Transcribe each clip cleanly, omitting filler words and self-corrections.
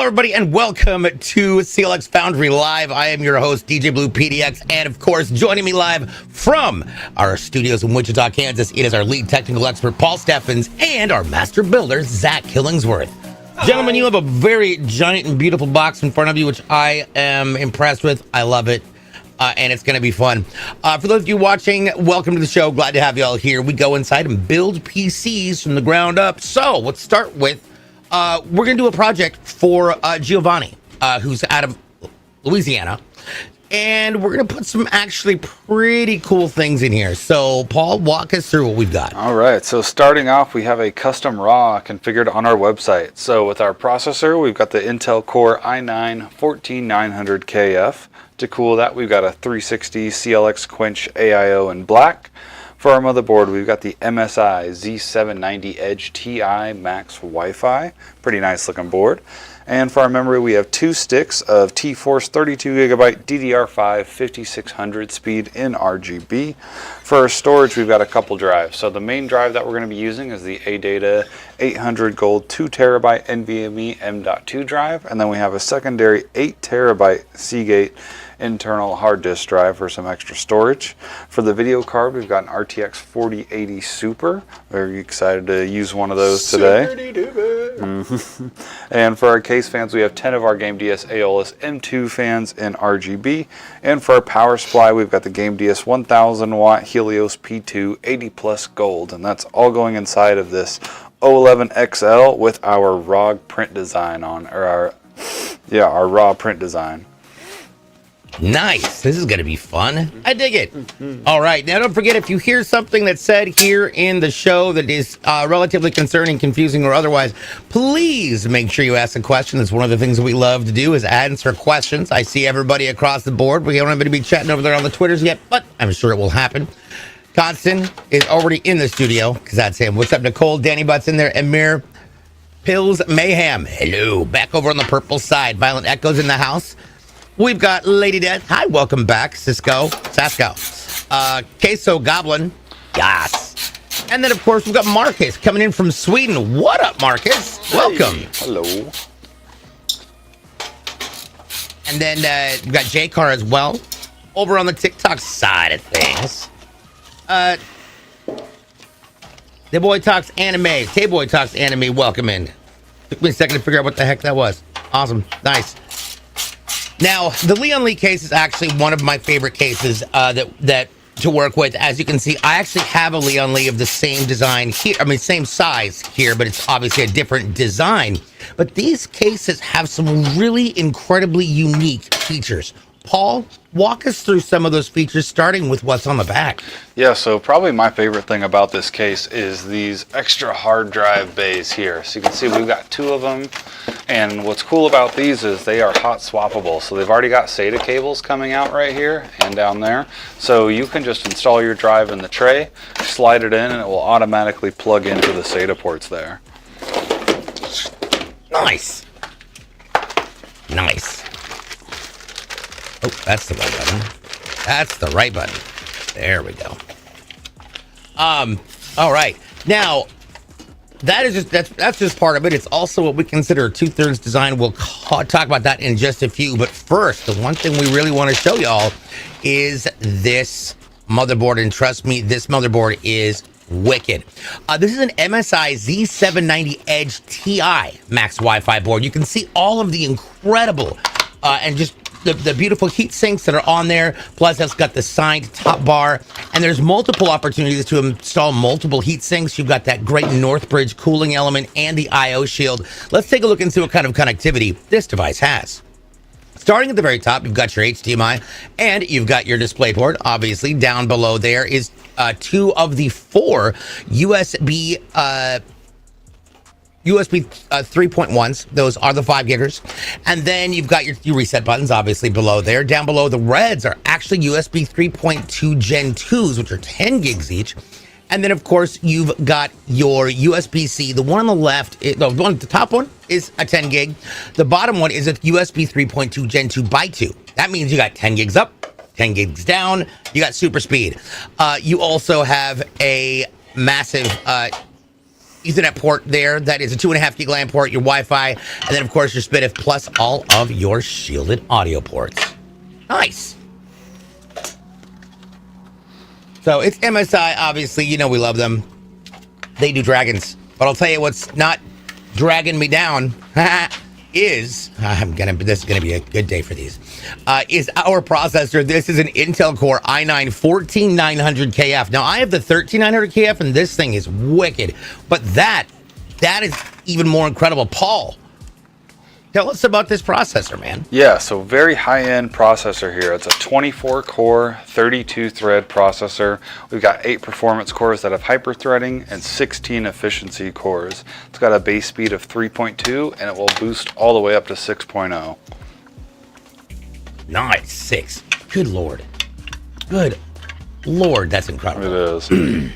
everybody, and welcome to CLX Foundry Live. I am your host, DJ Blue PDX, and of course, joining me live from our studios in Wichita, Kansas, it is our lead technical expert, Paul Steffens, and our master builder, Zach Killingsworth. Hi. Gentlemen, you have a very giant and beautiful box in front of you, which I am impressed with. I love it. And it's going to be fun. For those of you watching, welcome to the show. Glad to have you all here. We go inside and build PCs from the ground up. So let's start with, we're going to do a project for Giovanni, who's out of Louisiana. And we're going to put some actually pretty cool things in here. So, Paul, walk us through what we've got. All right. So starting off, we have a custom RAW configured on our website. So with our processor, we've got the Intel Core i9-14900KF. To cool that, we've got a 360 CLX Quench AIO in black. For our motherboard, we've got the MSI Z790 Edge TI Max Wi-Fi. Pretty nice looking board. And for our memory, we have 2 sticks of T-Force 32GB DDR5 5600 speed in RGB. For our storage, we've got a couple drives. So the main drive that we're going to be using is the ADATA 800 Gold 2TB NVMe M.2 drive. And then we have a secondary 8TB Seagate internal hard disk drive for some extra storage. For the video card, we've got an RTX 4080 Super. Very excited to use one of those today. And for our case fans, we have 10 of our Game DS Aeolus M2 fans in RGB. And for our power supply, we've got the Game DS 1000 watt Helios P2 80 plus gold. And that's all going inside of this 011 XL with our raw print design on, or our raw print design. Nice. This is going to be fun. I dig it. All right. Now, don't forget, if you hear something that's said here in the show that is relatively concerning, confusing, or otherwise, please make sure you ask a question. That's one of the things that we love to do is answer questions. I see everybody across the board. We don't have to be chatting over there on the Twitters yet, but I'm sure it will happen. Constant is already in the studio because that's him. What's up, Nicole? Danny Butt's in there. Amir Pills Mayhem. Hello. Back over on the purple side. Violent Echoes in the house. We've got Lady Death. Hi, welcome back. Sasko. Queso Goblin. Yes. And then, of course, we've got Marcus coming in from Sweden. What up, Marcus? Hey. Welcome. Hello. And then we've got J-Car as well. Over on the TikTok side of things. The Boy Talks Anime. K-Boy Talks Anime. Welcome in. Took me a second to figure out what the heck that was. Awesome. Nice. Now, the Leon Lee case is actually one of my favorite cases that to work with. As you can see, I actually have a Leon Lee of the same design here. I mean, same size here, but it's obviously a different design. But these cases have some really incredibly unique features. Paul, walk us through some of those features, starting with what's on the back. Yeah, so probably my favorite thing about this case is these extra hard drive bays here. So you can see we've got 2 of them. And what's cool about these is they are hot swappable. So they've already got SATA cables coming out right here and down there. So you can just install your drive in the tray, slide it in, and it will automatically plug into the SATA ports there. Nice. Nice. Oh, that's the right button. That's the right button. There we go. All right. Now, that is that's just part of it. It's also what we consider a 2/3 design. We'll talk about that in just a few. But first, the one thing we really want to show y'all is this motherboard. And trust me, this motherboard is wicked. This is an MSI Z790 Edge TI Max Wi-Fi board. You can see all of the incredible and just the beautiful heat sinks that are on there. Plus, it's got the signed top bar, and there's multiple opportunities to install multiple heat sinks. You've got that great Northbridge cooling element and the I/O shield. Let's take a look and see what kind of connectivity this device has. Starting at the very top, you've got your HDMI, and you've got your DisplayPort. Obviously, down below there is 2 of the 4 USB 3.1s. Those are the 5 giggers. And then you've got your reset buttons, obviously, below there. Down below, the reds are actually USB 3.2 Gen 2s, which are 10 gigs each. And then, of course, you've got your USB-C. The one on the left, the top one is a 10 gig. The bottom one is a USB 3.2 Gen 2 by 2. That means you got 10 gigs up, 10 gigs down. You got super speed. You also have a massive Ethernet port there. That is a 2.5 gig LAN port, your Wi-Fi, and then of course your SPDIF plus all of your shielded audio ports. Nice. So it's MSI, obviously, you know we love them. They do dragons. But I'll tell you what's not dragging me down is, this is gonna be a good day for these, is our processor. This is an Intel Core i9 14900KF. Now I have the 13900KF and this thing is wicked, but that is even more incredible. Paul, tell us about this processor, man. Yeah, so very high-end processor here. It's a 24-core, 32-thread processor. We've got 8 performance cores that have hyper-threading and 16 efficiency cores. It's got a base speed of 3.2, and it will boost all the way up to 6.0. Nice, 6. Good Lord. Good Lord, that's incredible. It is.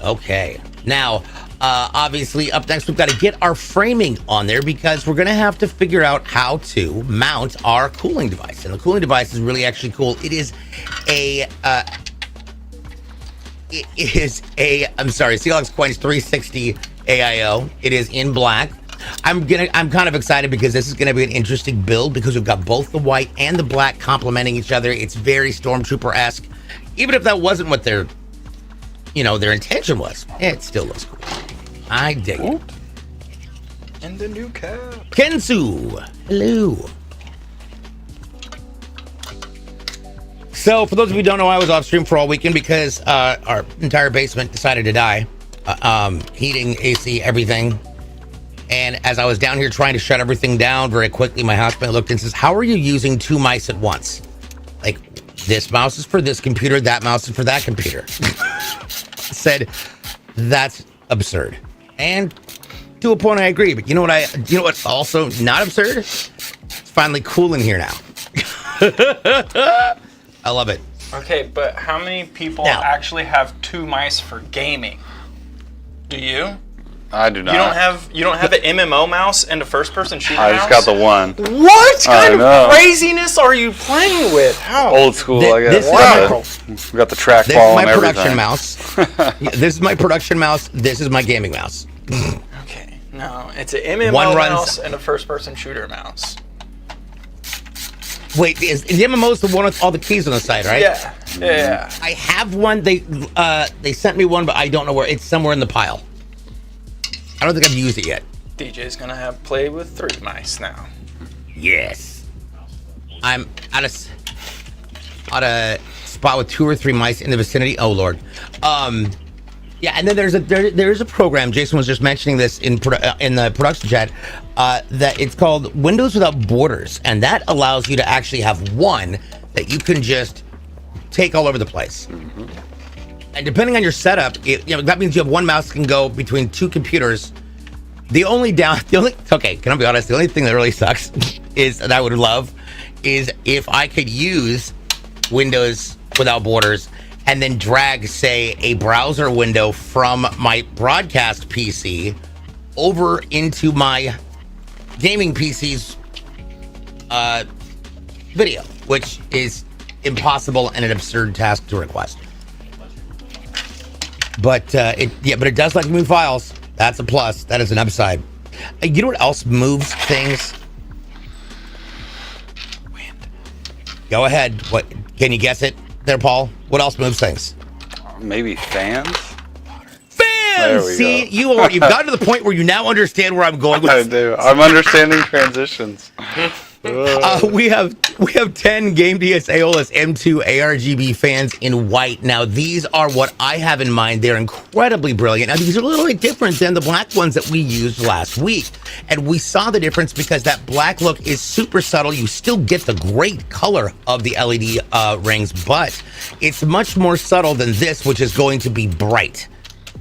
Okay, now, obviously, up next, we've got to get our framing on there because we're going to have to figure out how to mount our cooling device. And the cooling device is really actually cool. It is a, CLX Quench 360 AIO. It is in black. I'm kind of excited because this is going to be an interesting build because we've got both the white and the black complementing each other. It's very Stormtrooper-esque. Even if that wasn't what their intention was, it still looks cool. I dig it. And the new cap. Kensu, hello. So, for those of you who don't know, I was off stream for all weekend because our entire basement decided to die. Heating, AC, everything. And as I was down here trying to shut everything down very quickly, my housemate looked and says, "How are you using 2 mice at once? Like, this mouse is for this computer, that mouse is for that computer." Said, "That's absurd." And to a point, I agree. But you know what's also not absurd? It's finally cool in here now. I love it. Okay, but how many people actually have 2 mice for gaming? Do you? I do not. You don't have an MMO mouse and a first-person shooter mouse? I just got the one. What kind of craziness are you playing with? How? Old school, I guess. We got the trackball and everything. This is my production mouse. This is my gaming mouse. Okay, no, it's an MMO mouse and a first-person shooter mouse. Wait, is the MMO's the one with all the keys on the side, right? Yeah. I have one. They sent me one, but I don't know where. It's somewhere in the pile. I don't think I've used it yet. DJ's gonna have play with 3 mice now. Yes. I'm at a spot with 2 or 3 mice in the vicinity. Oh Lord. Yeah, and then there's a program. Jason was just mentioning this in the production chat. That it's called Windows Without Borders, and that allows you to actually have one that you can just take all over the place. Mm-hmm. And depending on your setup, that means you have one mouse that can go between 2 computers. Okay, can I be honest? The only thing that really sucks is that I would love is if I could use Windows Without Borders and then drag, say, a browser window from my broadcast PC over into my gaming PC's video, which is impossible and an absurd task to request. But it does let you move files. That's a plus. That is an upside. You know what else moves things? Wind. Go ahead. What can you guess it there, Paul? What else moves things? Maybe fans. Fans. See, you've gotten to the point where you now understand where I'm going with. I do. I'm understanding transitions. We have 10 Game DS Aeolus M2 ARGB fans in white. Now, these are what I have in mind. They're incredibly brilliant. Now, these are a little bit different than the black ones that we used last week. And we saw the difference because that black look is super subtle. You still get the great color of the LED rings, but it's much more subtle than this, which is going to be bright.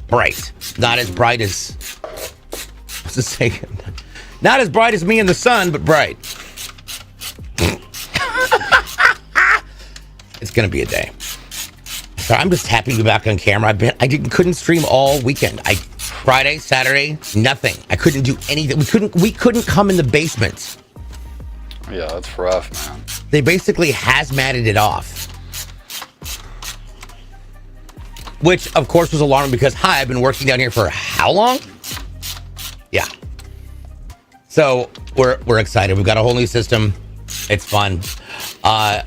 Bright. Not as bright as... What's it say? Not as bright as me in the sun, but bright. It's gonna be a day. So I'm just happy to be back on camera. Couldn't stream all weekend. Friday, Saturday, nothing. I couldn't do anything. We couldn't come in the basement. Yeah, that's rough, man. They basically hazmated it off. which of course was alarming because, hi, I've been working down here for how long? Yeah. So we're excited. We've got a whole new system. It's fun. I'm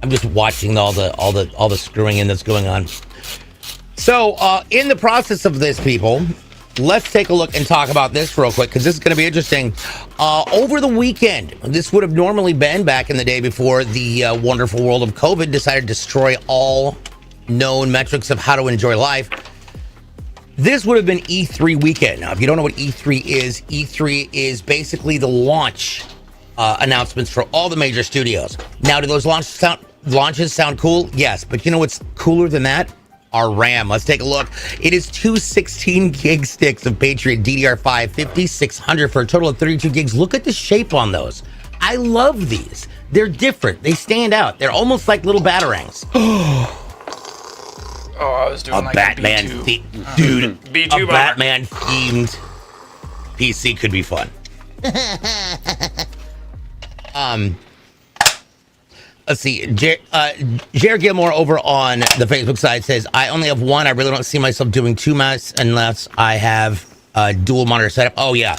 just watching all the screwing in that's going on. So in the process of this, people, let's take a look and talk about this real quick because this is going to be interesting. Over the weekend, this would have normally been back in the day before the wonderful world of COVID decided to destroy all known metrics of how to enjoy life. This would have been E3 weekend. Now, if you don't know what E3 is basically the launch announcements for all the major studios. Now, do those launches sound cool? Yes, but you know what's cooler than that? Our RAM. Let's take a look. It is two 16 gig sticks of Patriot DDR5 5600 for a total of 32 gigs. Look at the shape on those. I love these. They're different. They stand out. They're almost like little batarangs. Oh, I was doing a like Batman a B2. Dude, B2 a bomber. Batman themed PC could be fun. Let's see. Jared Gilmore over on the Facebook side says, I only have one. I really don't see myself doing two mouse unless I have a dual monitor setup. Oh, yeah.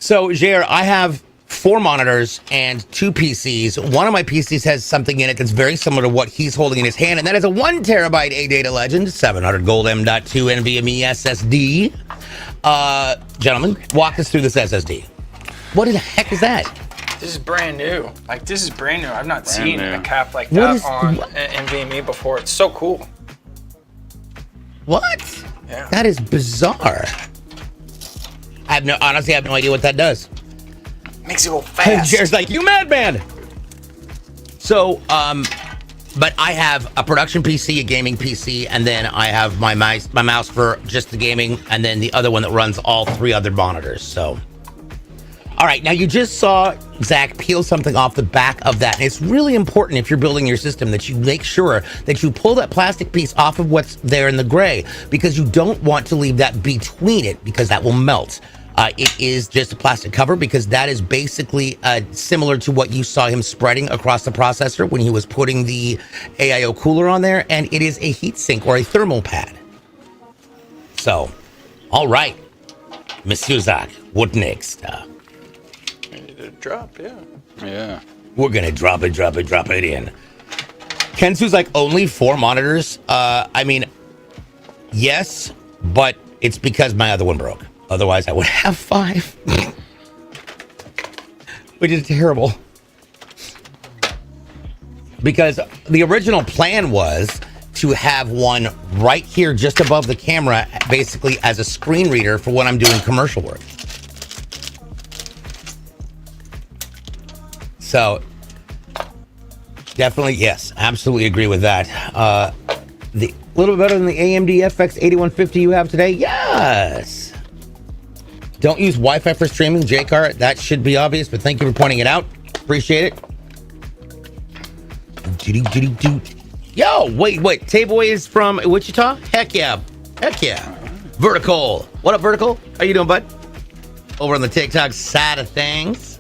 So, Jared, I have 4 monitors and 2 PCs. One of my PCs has something in it that's very similar to what he's holding in his hand, and that is a 1 terabyte A-Data Legend 700 Gold M.2 NVMe SSD. Gentlemen, walk us through this SSD. What the heck is that? This is brand new. Like, this is brand new. I've not seen a cap like What that is- on what? NVMe before. It's so cool. What? Yeah. That is bizarre. Honestly, I have no idea what that does. Makes it go fast. Jared's like, you madman. So, but I have a production PC, a gaming PC, and then I have my mouse for just the gaming, and then the other one that runs all 3 other monitors. So, all right, now you just saw Zach peel something off the back of that, and it's really important if you're building your system that you make sure that you pull that plastic piece off of what's there in the gray, because you don't want to leave that between it, because that will melt. It is just a plastic cover because that is basically similar to what you saw him spreading across the processor when he was putting the AIO cooler on there, and it is a heat sink or a thermal pad. So, all right, Monsieur Zach, what next? We need to drop, yeah. Yeah. We're gonna drop it in. Kensu's like, only 4 monitors? I mean, yes, but it's because my other one broke. Otherwise, I would have 5. Which is terrible. Because the original plan was to have one right here just above the camera, basically as a screen reader for when I'm doing commercial work. So, definitely, yes, absolutely agree with that. The little bit better than the AMD FX 8150 you have today? Yes. Don't use Wi-Fi for streaming, J-Car. That should be obvious, but thank you for pointing it out. Appreciate it. Yo, wait. Tayboy is from Wichita? Heck yeah. Vertical. What up, Vertical? How you doing, bud? Over on the TikTok side of things.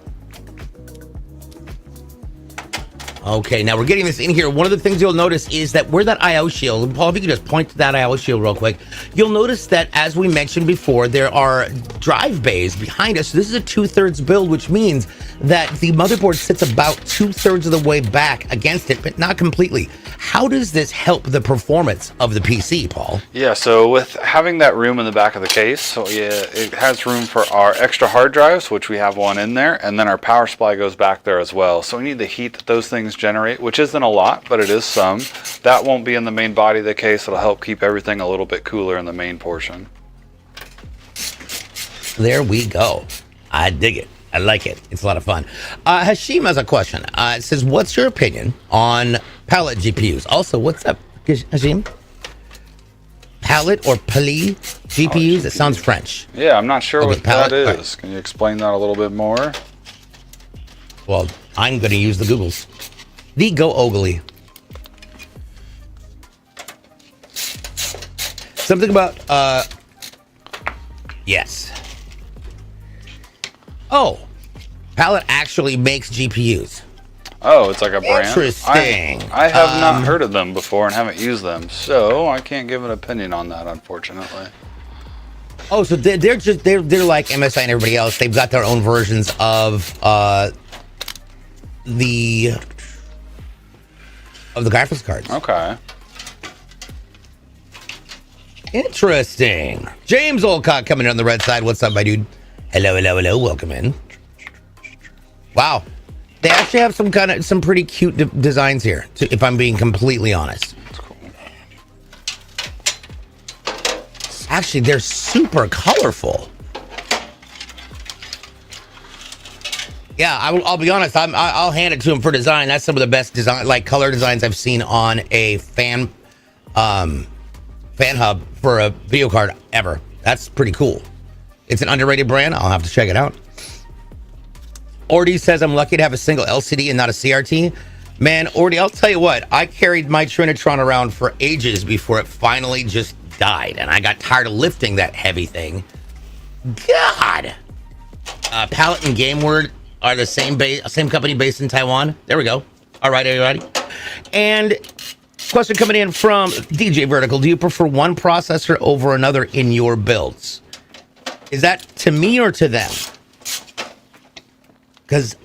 Okay, now we're getting this in here. One of the things you'll notice is that where that I/O shield, Paul, if you could just point to that I/O shield real quick, you'll notice that, as we mentioned before, there are drive bays behind us. This is a 2/3 build, which means that the motherboard sits about 2/3 of the way back against it, but not completely. How does this help the performance of the PC, Paul? Yeah, so with having that room in the back of the case, so yeah, it has room for our extra hard drives, which we have one in there, and then our power supply goes back there as well. So we need the heat that those things generate, which isn't a lot, but it is some. That won't be in the main body of the case. It'll help keep everything a little bit cooler in the main portion. There we go. I dig it. I like it. It's a lot of fun. Hashim has a question. It says, what's your opinion on pallet GPUs? Also, what's up, Hashim? Pallet or Pali GPUs? It sounds French. Yeah, I'm not sure Okay, what palette, that right. is. Can you explain that a little bit more? Well, I'm going to use the Googles. The Go Ogly. Something about, yes. Oh, Pallet actually makes GPUs. Oh, it's like a brand? Interesting. I have not heard of them before and haven't used them, so I can't give an opinion on that, unfortunately. Oh, so they're like MSI and everybody else. They've got their own versions of the graphics cards. Okay. Interesting. James Olcott coming in on the red side. What's up, my dude? Hello, hello, hello. Welcome in. Wow. They actually have some pretty cute designs here, if I'm being completely honest. That's cool. Actually, they're super colorful. Yeah, I'll be honest. I'll hand it to them for design. That's some of the best design, like color designs I've seen on a fan hub for a video card ever. That's pretty cool. It's an underrated brand. I'll have to check it out. Ordy says, I'm lucky to have a single LCD and not a CRT. Man, Ordy, I'll tell you what. I carried my Trinitron around for ages before it finally just died. And I got tired of lifting that heavy thing. God. Palette and Game Word are the same company based in Taiwan. There we go. All right, everybody. And question coming in from DJ Vertical. Do you prefer one processor over another in your builds? Is that to me or to them? Because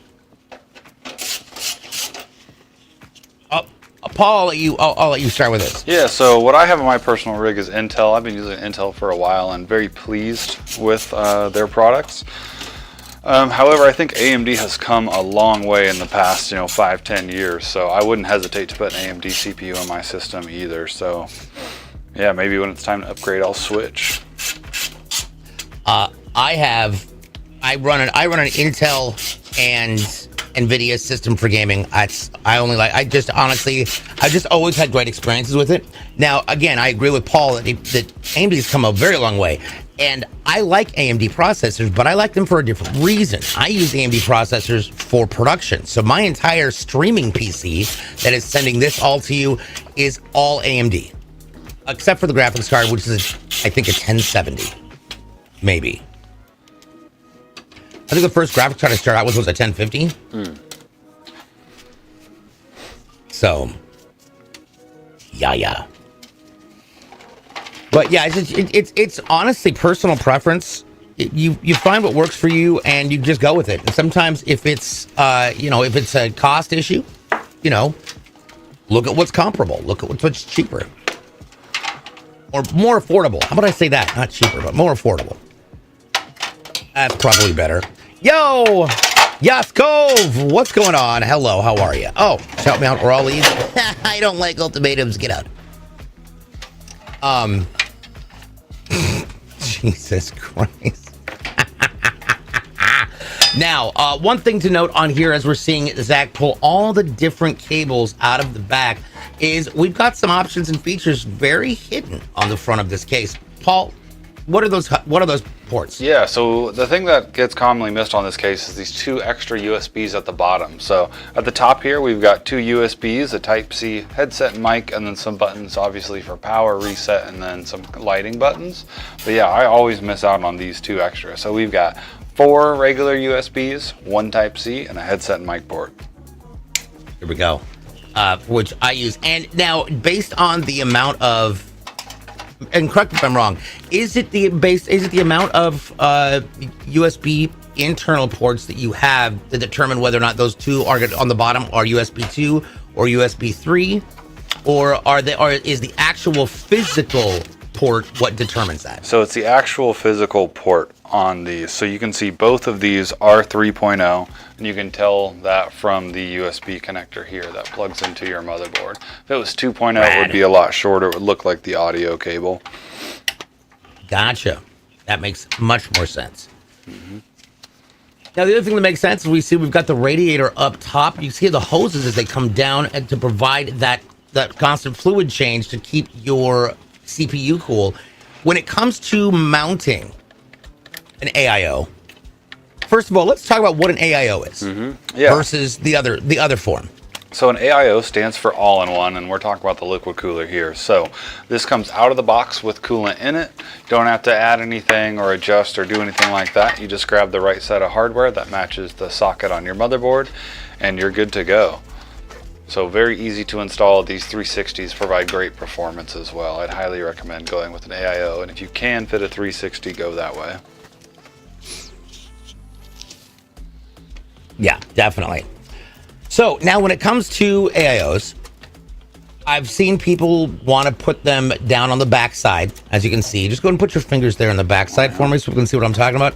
Paul, I'll let you start with this. Yeah, so what I have in my personal rig is Intel. I've been using Intel for a while and very pleased with their products. However, I think AMD has come a long way in the past, 5-10 years. So I wouldn't hesitate to put an AMD CPU in my system either. So yeah, maybe when it's time to upgrade, I'll switch. I run an Intel and NVIDIA system for gaming. I've just always had great experiences with it. Now, again, I agree with Paul that AMD's come a very long way. And I like AMD processors, but I like them for a different reason. I use AMD processors for production. So my entire streaming PC that is sending this all to you is all AMD. Except for the graphics card, which is, I think, a 1070. Maybe. I think the first graphics card I started out with was a 1050. So, yeah. But yeah, it's honestly personal preference. You find what works for you and you just go with it. And sometimes if it's if it's a cost issue, look at what's comparable. Look at what's cheaper or more affordable. How about I say that? Not cheaper, but more affordable. That's probably better. Yo, Yaskov, what's going on? Hello, how are you? Oh, shout me out, Raleighs. I don't like ultimatums. Get out. Jesus Christ. Now, one thing to note on here as we're seeing Zach pull all the different cables out of the back is we've got some options and features very hidden on the front of this case. Paul, what are those ports? Yeah, so the thing that gets commonly missed on this case is these two extra USBs at the bottom. So at the top here, we've got two USBs, a Type-C headset and mic, and then some buttons, obviously for power, reset, and then some lighting buttons. But yeah, I always miss out on these two extra. So we've got 4 regular USBs, 1 Type-C, and a headset and mic port. Here we go, which I use. And now, based on the amount of, and correct me if I'm wrong, is it the amount of USB internal ports that you have to determine whether or not those two are on the bottom are USB 2 or USB 3, or is the actual physical port what determines that? So it's the actual physical port on these. So you can see both of these are 3.0, and you can tell that from the USB connector here that plugs into your motherboard. If it was 2.0, it would be a lot shorter. It would look like the audio cable. Gotcha. That makes much more sense. Mm-hmm. Now, the other thing that makes sense is we've got the radiator up top. You see the hoses as they come down and to provide that constant fluid change to keep your CPU cool. When it comes to mounting an AIO, first of all, let's talk about what an AIO is versus the other form. So an AIO stands for all-in-one, and we're talking about the liquid cooler here. So this comes out of the box with coolant in it. Don't have to add anything or adjust or do anything like that. You just grab the right set of hardware that matches the socket on your motherboard, and you're good to go. So very easy to install. These 360s provide great performance as well. I'd highly recommend going with an AIO, and if you can fit a 360, go that way. Yeah, definitely. So now when it comes to AIOs, I've seen people want to put them down on the backside, as you can see. Just go ahead and put your fingers there on the backside for me so we can see what I'm talking about.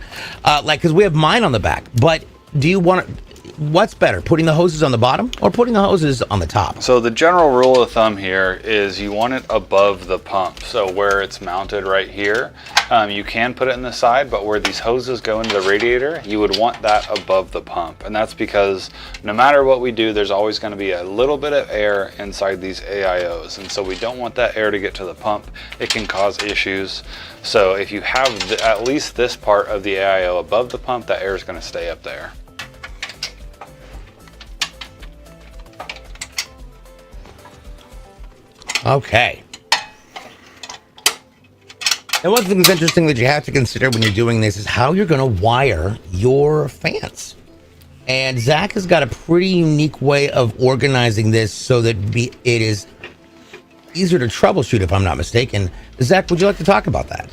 Because we have mine on the back. But do you want to... What's better, putting the hoses on the bottom or putting the hoses on the top? So the general rule of thumb here is you want it above the pump. So where it's mounted right here, you can put it in the side, but where these hoses go into the radiator, you would want that above the pump. And that's because no matter what we do, there's always going to be a little bit of air inside these AIOs. And so we don't want that air to get to the pump. It can cause issues. So if you have at least this part of the AIO above the pump, that air is going to stay up there. Okay. And one thing that's interesting that you have to consider when you're doing this is how you're going to wire your fans. And Zach has got a pretty unique way of organizing this so that it is easier to troubleshoot, if I'm not mistaken. Zach, would you like to talk about that?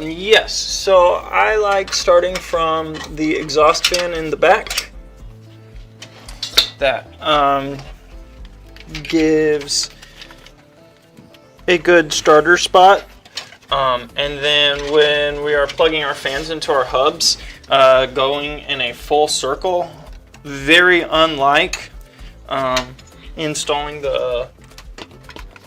Yes. So I like starting from the exhaust fan in the back. That gives a good starter spot, and then when we are plugging our fans into our hubs, going in a full circle, very unlike installing the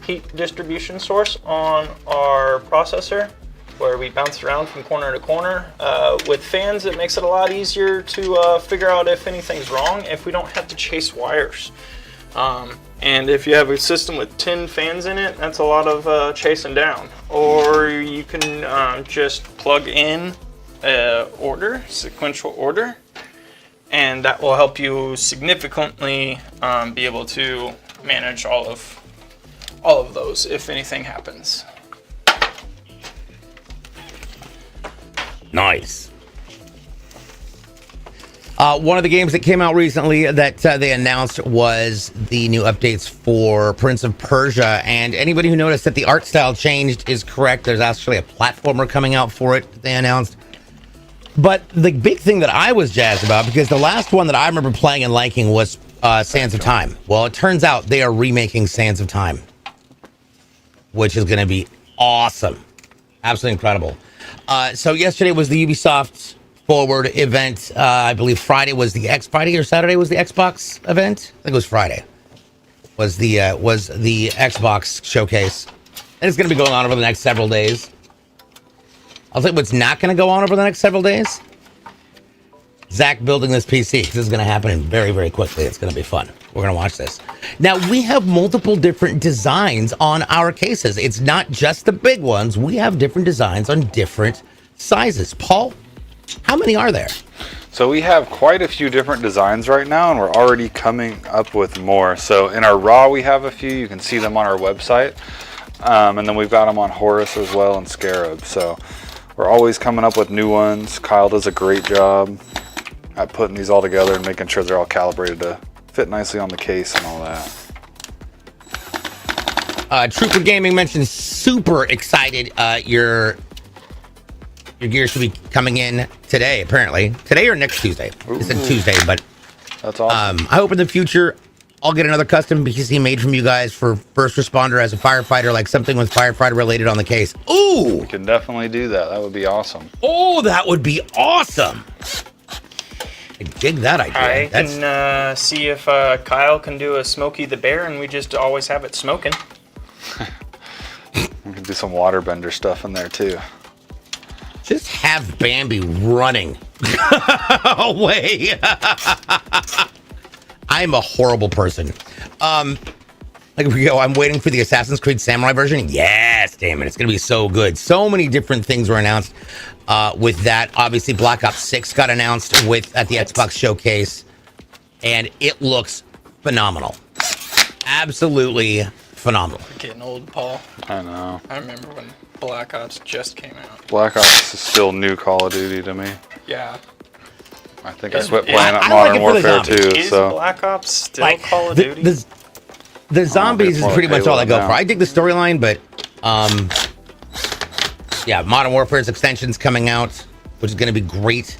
heat distribution source on our processor, where we bounce around from corner to corner. With fans, it makes it a lot easier to figure out if anything's wrong if we don't have to chase wires. And if you have a system with 10 fans in it, that's a lot of chasing down. Or you can just plug in sequential order, and that will help you significantly be able to manage all of those if anything happens. Nice. One of the games that came out recently that they announced was the new updates for Prince of Persia. And anybody who noticed that the art style changed is correct. There's actually a platformer coming out for it that they announced. But the big thing that I was jazzed about, because the last one that I remember playing and liking was Sands of Time. Well, it turns out they are remaking Sands of Time, which is going to be awesome. Absolutely incredible. So yesterday was the Ubisoft Forward event. I believe Friday was the Friday or Saturday was the Xbox event. I think it was Friday. Was the Xbox showcase, and it's going to be going on over the next several days. I'll tell you what's not going to go on over the next several days. Zach building this PC. This is going to happen very, very quickly. It's going to be fun. We're going to watch this. Now, we have multiple different designs on our cases. It's not just the big ones. We have different designs on different sizes. Paul, how many are there? So we have quite a few different designs right now, and we're already coming up with more. So in our raw, we have a few. You can see them on our website. And then we've got them on Horus as well and Scarab. So we're always coming up with new ones. Kyle does a great job at putting these all together and making sure they're all calibrated to fit nicely on the case and all that. Trooper Gaming mentioned super excited. Your gear should be coming in today, apparently. Today or next Tuesday. It's a Tuesday, but that's awesome. I hope in the future I'll get another custom PC made from you guys for first responder as a firefighter, like something with firefighter related on the case. Ooh! We can definitely do that. That would be awesome. Oh, that would be awesome. I dig that idea. I can see if Kyle can do a Smokey the Bear, and we just always have it smoking. We can do some waterbender stuff in there too. Just have Bambi running away. I'm a horrible person. Like we go, I'm waiting for the Assassin's Creed Samurai version. Yes, damn it. It's going to be so good. So many different things were announced with that. Obviously, Black Ops 6 got announced at the Xbox Showcase, and it looks phenomenal. Absolutely phenomenal. Getting old, Paul. I know. I remember when Black Ops just came out. Black Ops is still new Call of Duty to me. Yeah. I think I quit playing I Modern like it for the Warfare zombies. 2. Is So Black Ops still Like Call of the, Duty? the zombies is more pretty like much all I Halo go now. for. I dig the storyline, but yeah, Modern Warfare's extension's coming out, which is going to be great.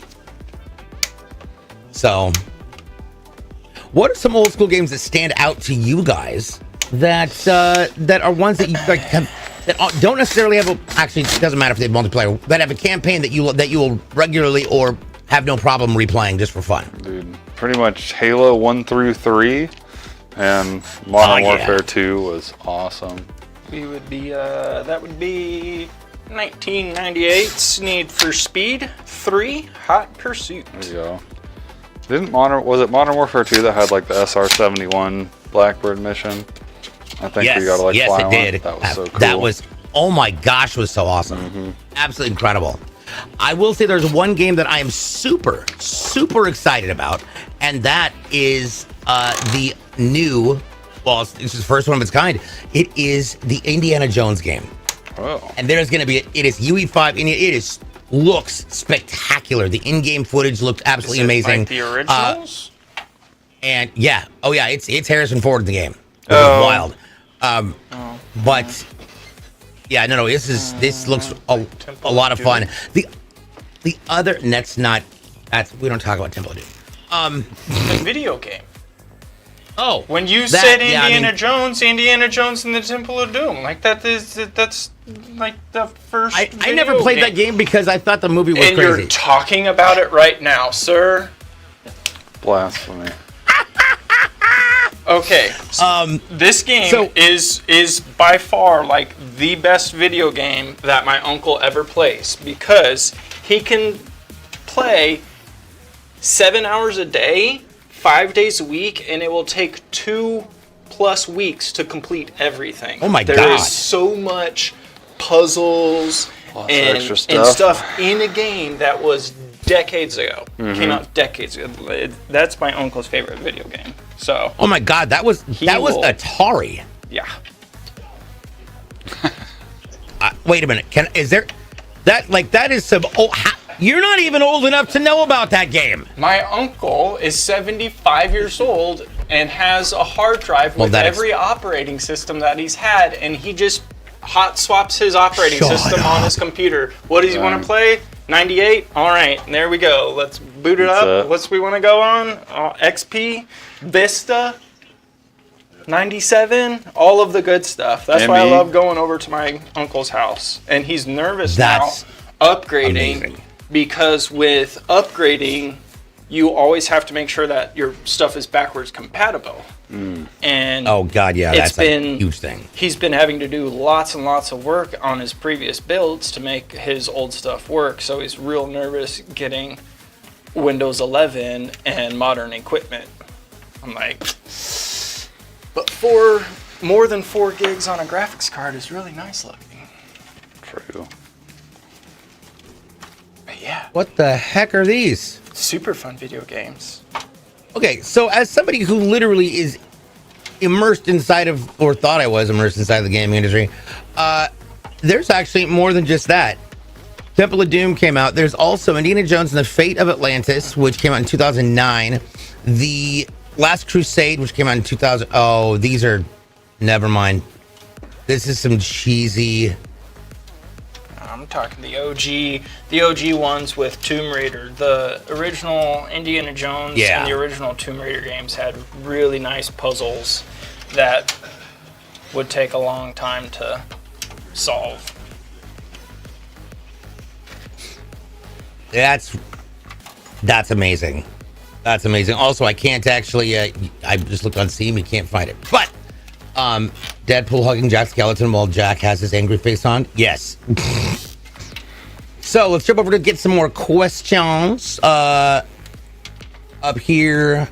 So, what are some old school games that stand out to you guys that that are ones that you like have, that don't necessarily have a, actually it doesn't matter if they have multiplayer, that have a campaign that you will regularly or have no problem replaying just for fun? dude, pretty much Halo 1 through 3 and Modern Warfare 2 was awesome. We would be, that would be 1998's Need for Speed 3 Hot Pursuit. There you go. Was it Modern Warfare 2 that had like the SR-71 Blackbird mission? I think we got to like fly it one. did. That was so cool. That was, oh my gosh, was so awesome. Absolutely incredible. I will say there's one game that I am super, super excited about, and that is the new, well, it's the first one of its kind. It is the Indiana Jones game. Oh. And there's going to be, it is UE5, and it looks spectacular. The in-game footage looked absolutely amazing. Like the originals? And yeah, oh yeah, it's Harrison Ford in the game. It Oh. was wild. But yeah, no, this looks a lot of fun. The other, we don't talk about Temple of Doom. The video game. Oh, When you that- said yeah, I mean- Indiana Jones and the Temple of Doom, like that's like the first. I never played that game because I thought the movie was and crazy. you're talking about it right now, sir. Blasphemy. Okay. This game so- is by far like the best video game that my uncle ever plays because he can play 7 hours a day, 5 days a week, and it will take 2+ weeks to complete everything. Oh my There God. is so much puzzles Lots of and extra stuff. in a game that was decades ago. Came out decades ago. That's my uncle's favorite video game. So Oh my God, that was will- Atari. yeah. Wait a minute, that is some? You're not even old enough to know about that game. My uncle is 75 years old and has a hard drive with every operating system that he's had, and he just hot swaps his operating Shut system up. on his computer. What does he want to play? 98? All right, there we go. Let's boot it up. What's we want to go on? XP? Vista? 97? All of the good stuff. That's why I ME. love going over to my uncle's house. And he's nervous That's now upgrading amazing. because with upgrading, you always have to make sure that your stuff is backwards compatible. And Oh God, yeah, it's that's been a huge thing. He's been having to do lots and lots of work on his previous builds to make his old stuff work. So he's real nervous getting Windows 11 and modern equipment. I'm like, but more than 4 gigs on a graphics card is really nice looking. True. But yeah, What the heck are these? super fun video games. Okay, so as somebody who literally is immersed inside of, or thought I was immersed inside of the gaming industry, there's actually more than just that. Temple of Doom came out. There's also Indiana Jones and the Fate of Atlantis, which came out in 2009. The Last Crusade, which came out in 2000. Oh, these are, never mind. This is some cheesy. I'm talking the OG ones with Tomb Raider. The original Indiana Jones and the original Tomb Raider games had really nice puzzles that would take a long time to solve. That's amazing. That's amazing. Also, I can't actually. I just looked on Steam. You can't find it. But Deadpool hugging Jack Skeleton while Jack has his angry face on. Yes. So let's jump over to get some more questions. Up here.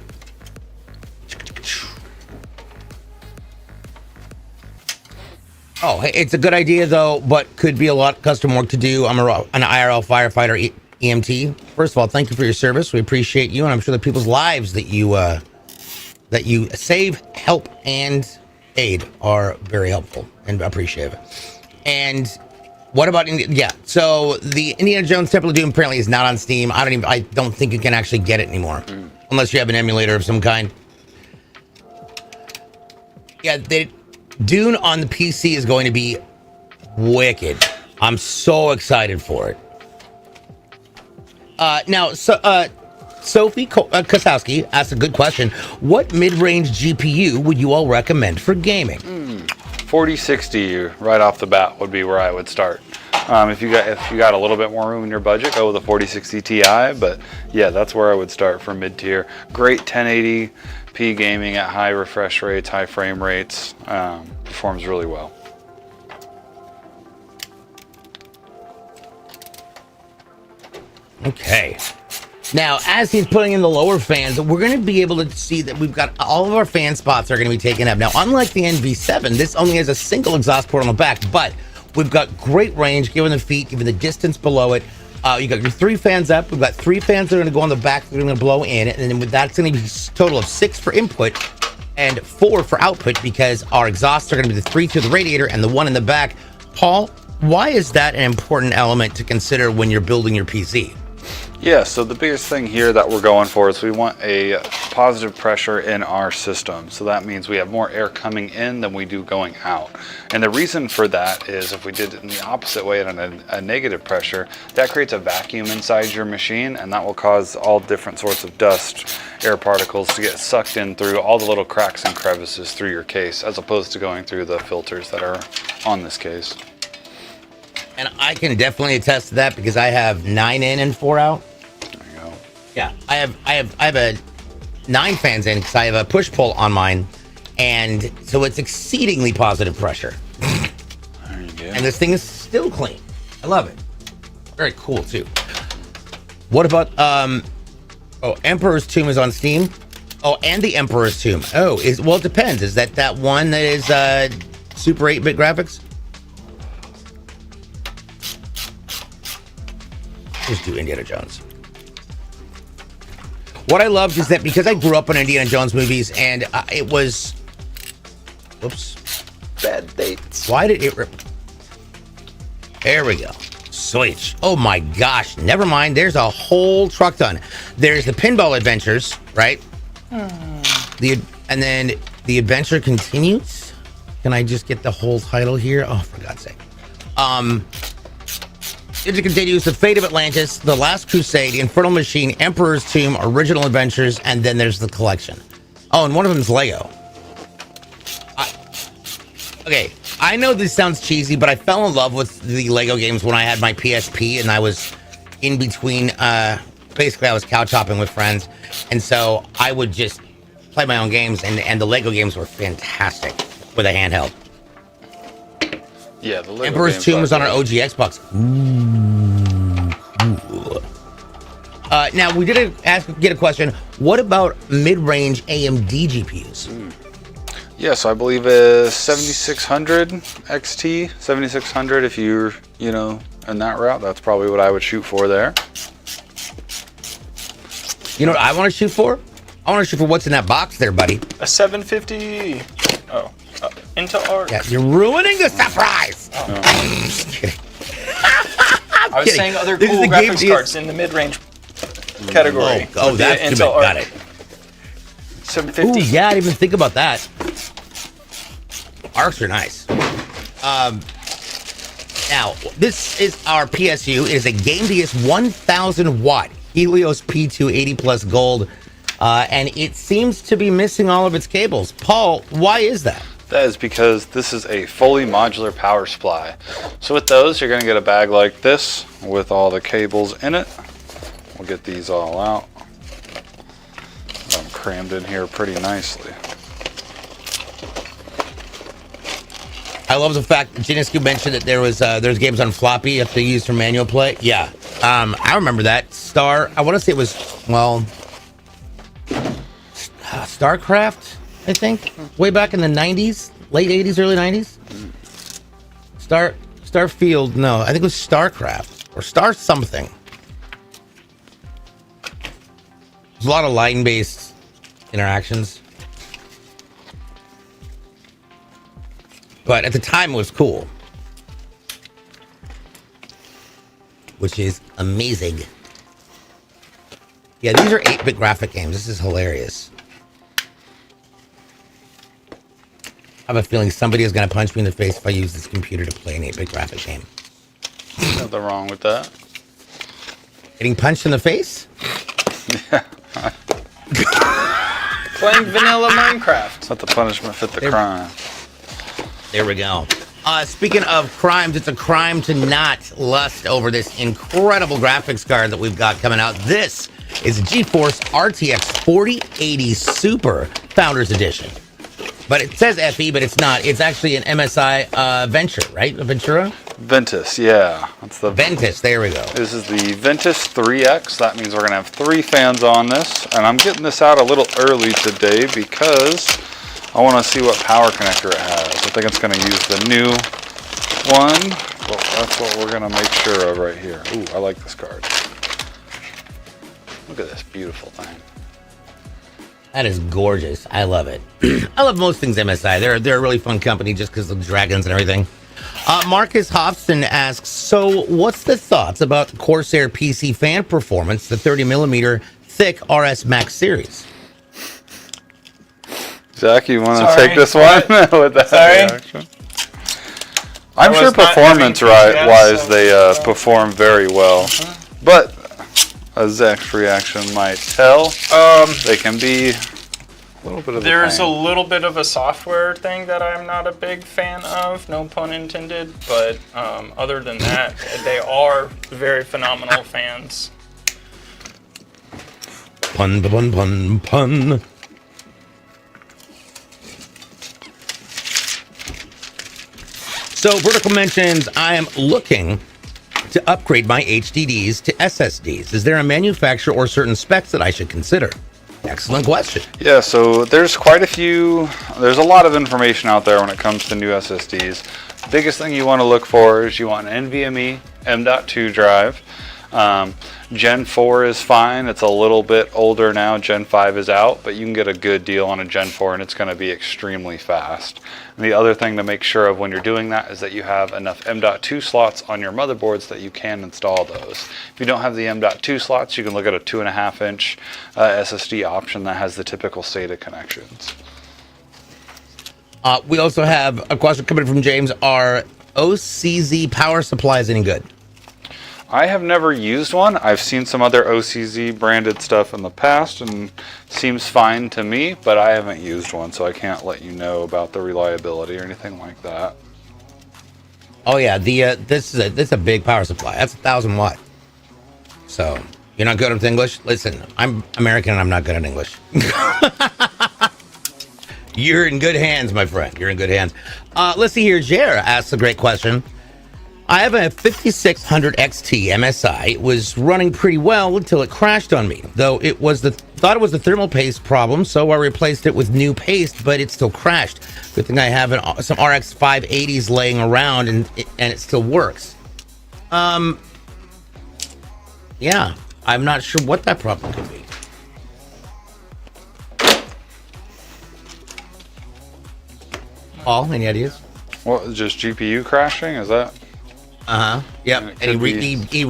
Oh, hey, it's a good idea though, but could be a lot of custom work to do. I'm an IRL firefighter. EMT. First of all, thank you for your service. We appreciate you, and I'm sure the people's lives that you save, help, and aid are very helpful and appreciative. And What about yeah? So the Indiana Jones Temple of Doom apparently is not on Steam. I don't think you can actually get it anymore, unless you have an emulator of some kind. Yeah, Dune on the PC is going to be wicked. I'm so excited for it. Now, Sophie Kosowski asked a good question. What mid-range GPU would you all recommend for gaming? 4060 right off the bat would be where I would start. If you got a little bit more room in your budget, go with a 4060 Ti. But yeah, that's where I would start for mid-tier. Great 1080p gaming at high refresh rates, high frame rates. Performs really well. Okay. Now, as he's putting in the lower fans, we're going to be able to see that we've got all of our fan spots are going to be taken up. Now, unlike the NV7, this only has a single exhaust port on the back, but we've got great range given the feet, given the distance below it. You got your 3 fans up. We've got 3 fans that are going to go on the back that are going to blow in, and then that's going to be a total of 6 for input and 4 for output, because our exhausts are going to be the 3 to the radiator and the 1 in the back. Paul, why is that an important element to consider when you're building your PC? Yeah, so the biggest thing here that we're going for is we want a positive pressure in our system. So that means we have more air coming in than we do going out. And the reason for that is if we did it in the opposite way at a negative pressure, that creates a vacuum inside your machine, and that will cause all different sorts of dust, air particles to get sucked in through all the little cracks and crevices through your case, as opposed to going through the filters that are on this case. And I can definitely attest to that because I have 9 in and 4 out. There you go. Yeah, I have a 9 fans in because I have a push pull on mine, and so it's exceedingly positive pressure. There you go. And this thing is still clean. I love it. Very cool too. What about Emperor's Tomb is on Steam? Oh, and the Emperor's Tomb. Oh, well, it depends. Is that one that is super 8-bit graphics? Just do Indiana Jones. What I loved is that because I grew up on Indiana Jones movies, and it was, whoops, Bad dates. why did it rip? There we go. Switch. Oh my gosh. Never mind. There's a whole truck ton. There's the Pinball Adventures, right? And then the adventure continues. Can I just get the whole title here? Oh, for God's sake. It continues: The Fate of Atlantis, The Last Crusade, Infernal Machine, Emperor's Tomb, Original Adventures, and then there's the collection. Oh, and one of them is Lego. Okay, I know this sounds cheesy, but I fell in love with the Lego games when I had my PSP, and I was in between. Basically, I was couch hopping with friends, and so I would just play my own games, and the Lego games were fantastic with a handheld. Yeah, the Lego Emperor's Tomb was on our OG Xbox. Ooh. Now, we did get a question. What about mid-range AMD GPUs? Yeah, so I believe a 7600 XT, 7600 if you're, in that route. That's probably what I would shoot for there. You know what I want to shoot for? I want to shoot for what's in that box there, buddy. A 750. Oh, Intel Arc. Yeah, you're ruining the surprise. Oh. I'm just kidding. I was saying other cool graphics cards in the mid-range category. Oh, that's too bad. Got it. 750. Ooh, yeah, I didn't even think about that. Arcs are nice. Now, this is our PSU. It is a GameDS 1000 watt Helios P2 80 plus gold, and it seems to be missing all of its cables. Paul, why is that? That is because this is a fully modular power supply. So with those, you're going to get a bag like this with all the cables in it. We'll get these all out. I'm crammed in here pretty nicely. I love the fact that Genescu mentioned that there's games on floppy you have to use for manual play. Yeah, I remember that. I want to say it was, StarCraft, I think, way back in the 90s, late 80s, early 90s. Starfield, no, I think it was StarCraft or Star something. There's a lot of line-based interactions. But at the time, it was cool. which is amazing. Yeah, these are 8-bit graphic games. This is hilarious. I have a feeling somebody is going to punch me in the face if I use this computer to play an 8-bit graphic game. Nothing wrong with that. Getting punched in the face? Yeah. Playing vanilla Minecraft. Let the punishment fit the crime. There we go. Speaking of crimes, it's a crime to not lust over this incredible graphics card that we've got coming out. This is a GeForce RTX 4080 Super Founders Edition. But it says FE, but it's not. It's actually an MSI Venture, right? A Ventura? Ventus, yeah. That's the Ventus, there we go. This is the Ventus 3X. That means we're going to have 3 fans on this. And I'm getting this out a little early today because I want to see what power connector it has. I think it's going to use the new one. Well, that's what we're going to make sure of right here. Ooh, I like this card. Look at this beautiful thing. That is gorgeous. I love it. I love most things MSI. They're a really fun company just because of the dragons and everything. Marcus Hobson asks, so what's the thoughts about Corsair PC fan performance, the 30mm thick RS Max series? Zach, you want to take this one with that reaction? I'm sure performance-wise they perform very well, but as Zach's reaction might tell, they can be a little bit of There's a a pain. little bit of a software thing that I'm not a big fan of, no pun intended, but other than that, they are very phenomenal fans. Pun, pun, pun, pun. So Vertical mentions, I am looking to upgrade my HDDs to SSDs. Is there a manufacturer or certain specs that I should consider? Excellent question. Yeah, so there's there's a lot of information out there when it comes to new SSDs. Biggest thing you want to look for is you want an NVMe M.2 drive. Gen 4 is fine. It's a little bit older now. Gen 5 is out, but you can get a good deal on a Gen 4 and it's going to be extremely fast. And the other thing to make sure of when you're doing that is that you have enough M.2 slots on your motherboards that you can install those. If you don't have the M.2 slots, you can look at a 2.5-inch SSD option that has the typical SATA connections. We also have a question coming from James. Are OCZ power supplies any good? I have never used one. I've seen some other OCZ branded stuff in the past and seems fine to me, but I haven't used one, so I can't let you know about the reliability or anything like that. Oh yeah, this is a big power supply. That's 1,000 watt. So you're not good at English? Listen, I'm American and I'm not good at English. You're in good hands, my friend. You're in good hands. Let's see here. Jer asks a great question. I have a 5600 XT MSI. It was running pretty well until it crashed on me. Though thought it was the thermal paste problem, so I replaced it with new paste, but it still crashed. Good thing I have some RX 580s laying around and it still works. Yeah, I'm not sure what that problem could be. Paul, any ideas? What, just GPU crashing? Is that? Yep. And he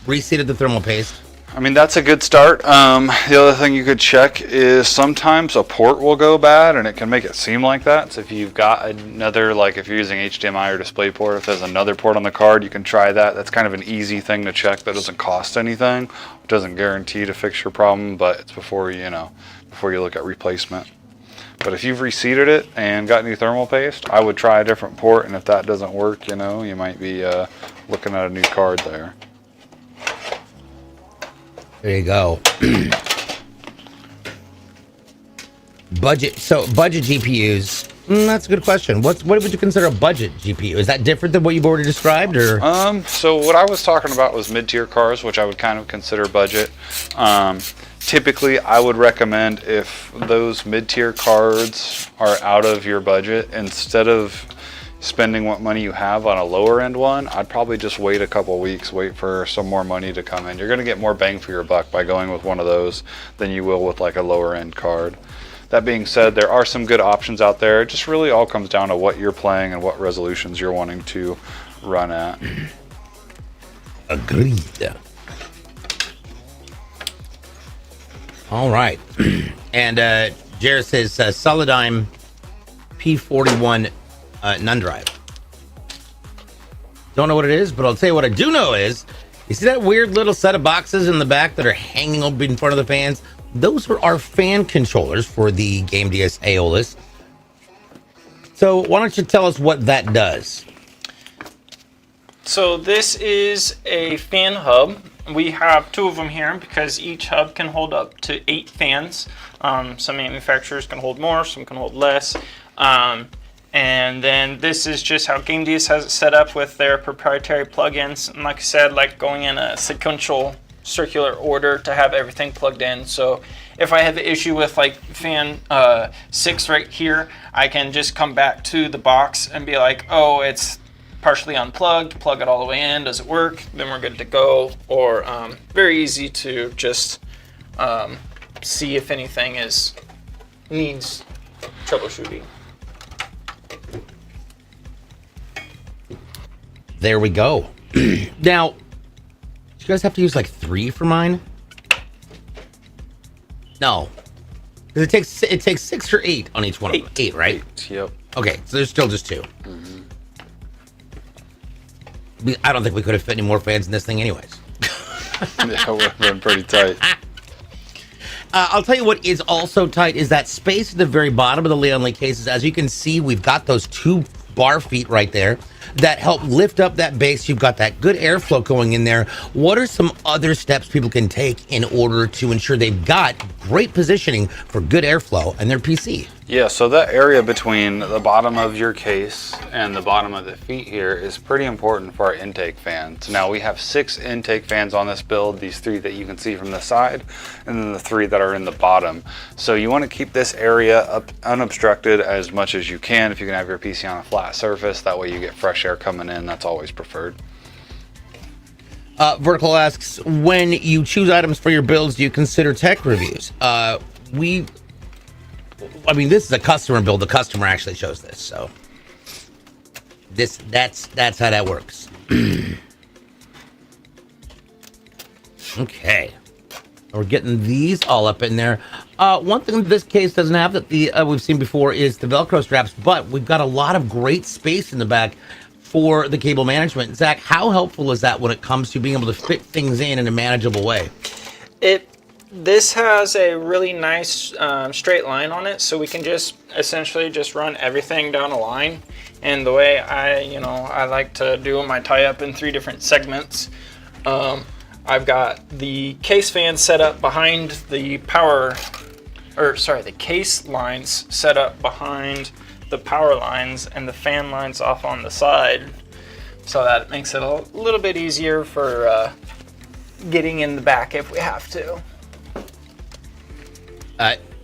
reseated the thermal paste. I mean, that's a good start. The other thing you could check is sometimes a port will go bad and it can make it seem like that. So if you've got another, like if you're using HDMI or DisplayPort, if there's another port on the card, you can try that. That's kind of an easy thing to check that doesn't cost anything. It doesn't guarantee to fix your problem, but it's before you look at replacement. But if you've reseated it and got new thermal paste, I would try a different port, and if that doesn't work, you might be looking at a new card there. There you go. Budget GPUs. That's a good question. What would you consider a budget GPU? Is that different than what you've already described, or? So what I was talking about was mid-tier cars, which I would kind of consider budget. Typically, I would recommend if those mid-tier cards are out of your budget, instead of spending what money you have on a lower end one, I'd probably just wait a couple weeks, wait for some more money to come in. You're going to get more bang for your buck by going with one of those than you will with like a lower end card. That being said, there are some good options out there. It just really all comes down to what you're playing and what resolutions you're wanting to run at. Agreed. All right. And Jared says Solidigm P41 NUN drive. Don't know what it is, but I'll tell you what I do know is, you see that weird little set of boxes in the back that are hanging up in front of the fans? Those are our fan controllers for the Game DS Aeolus. So why don't you tell us what that does? So this is a fan hub. We have 2 of them here because each hub can hold up to 8 fans. Some manufacturers can hold more, some can hold less. And then this is just how GameDS has it set up with their proprietary plugins. And like I said, like going in a sequential circular order to have everything plugged in. So if I have an issue with like fan 6 right here, I can just come back to the box and be like, oh, it's partially unplugged, plug it all the way in, does it work? Then we're good to go. Or very easy to just see if anything needs troubleshooting. There we go. Now, do you guys have to use like 3 for mine? No. It takes 6 or 8 on each one of them. 8, right? 8, yep. Okay, so there's still just 2. I don't think we could have fit any more fans in this thing anyways. Yeah, it would have been pretty tight. I'll tell you what is also tight is that space at the very bottom of the lid on lid cases. As you can see, we've got those 2 bar feet right there that help lift up that base. You've got that good airflow going in there. What are some other steps people can take in order to ensure they've got great positioning for good airflow in their PC? Yeah, so that area between the bottom of your case and the bottom of the feet here is pretty important for our intake fans. Now we have 6 intake fans on this build, these 3 that you can see from the side, and then the 3 that are in the bottom. So you want to keep this area up unobstructed as much as you can. If you can have your PC on a flat surface, that way you get fresh air coming in. That's always preferred. Vertical asks, when you choose items for your builds, do you consider tech reviews? I mean, this is a customer build. The customer actually chose this, so that's how that works. Okay, we're getting these all up in there. One thing this case doesn't have that we've seen before is the Velcro straps, but we've got a lot of great space in the back for the cable management. Zach, how helpful is that when it comes to being able to fit things in a manageable way? This has a really nice straight line on it, so we can just essentially just run everything down a line. And the way I like to do them, I tie up in 3 different segments. I've got the case fan set up behind the the case lines set up behind the power lines, and the fan lines off on the side, so that makes it a little bit easier for getting in the back if we have to.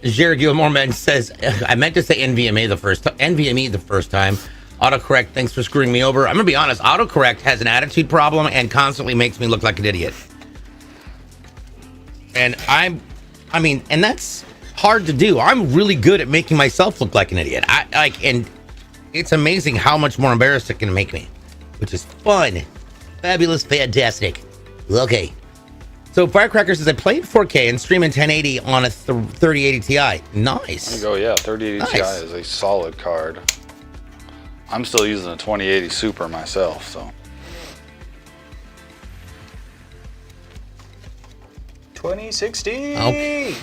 Jared Gilmore says, I meant to say NVMe the first time. Autocorrect, thanks for screwing me over. I'm gonna be honest, autocorrect has an attitude problem and constantly makes me look like an idiot. And and that's hard to do. I'm really good at making myself look like an idiot. And it's amazing how much more embarrassed it can make me, which is fun, fabulous, fantastic. Okay. So Firecracker says, I played 4K and stream in 1080 on a 3080 Ti. Nice. There you go, yeah, 3080 Nice. Ti is a solid card. I'm still using a 2080 Super myself, so. 2060. Okay.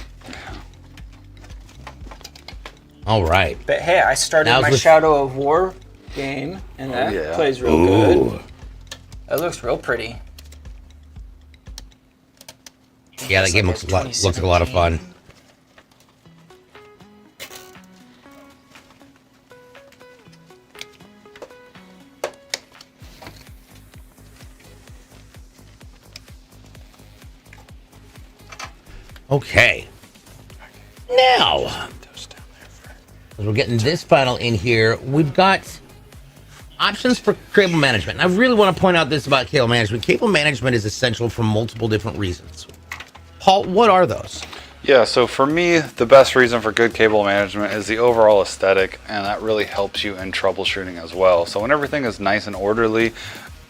All right. But hey, I started my Shadow of War game, and that plays real good. It looks real pretty. Yeah, that game looks like a lot of fun. Okay. Now, as we're getting this final in here, we've got options for cable management. And I really want to point out this about cable management. Cable management is essential for multiple different reasons. Paul, what are those? Yeah, so for me, the best reason for good cable management is the overall aesthetic, and that really helps you in troubleshooting as well. So when everything is nice and orderly,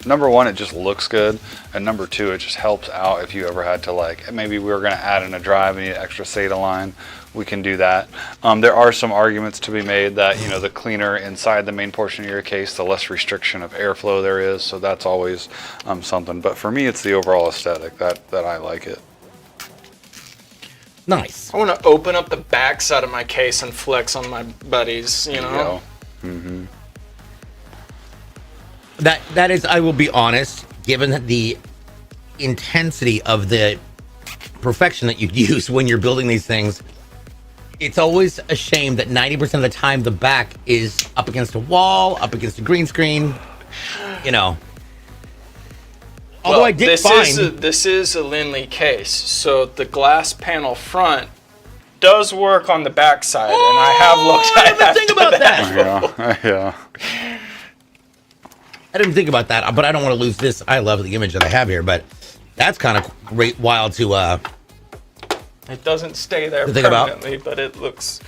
number one, it just looks good, and number two, it just helps out if you ever had to, like, maybe we were going to add in a drive and need an extra SATA line. We can do that. There are some arguments to be made that, you know, the cleaner inside the main portion of your case, the less restriction of airflow there is, so that's always something. But for me, it's the overall aesthetic that I like it. Nice. I want to open up the back side of my case and flex on my buddies, you know? Mm-hmm. That is, I will be honest, given the intensity of the perfection that you use when you're building these things, it's always a shame that 90% of the time the back is up against a wall, up against a green screen, you know. Although I did find... This is a Lindley case, so the glass panel front does work on the back side, and I have looked at that. Think about that. Yeah. I didn't think about that, but I don't want to lose this. I love the image that I have here, but that's kind of great, wild to... It doesn't stay there to think permanently, but it looks...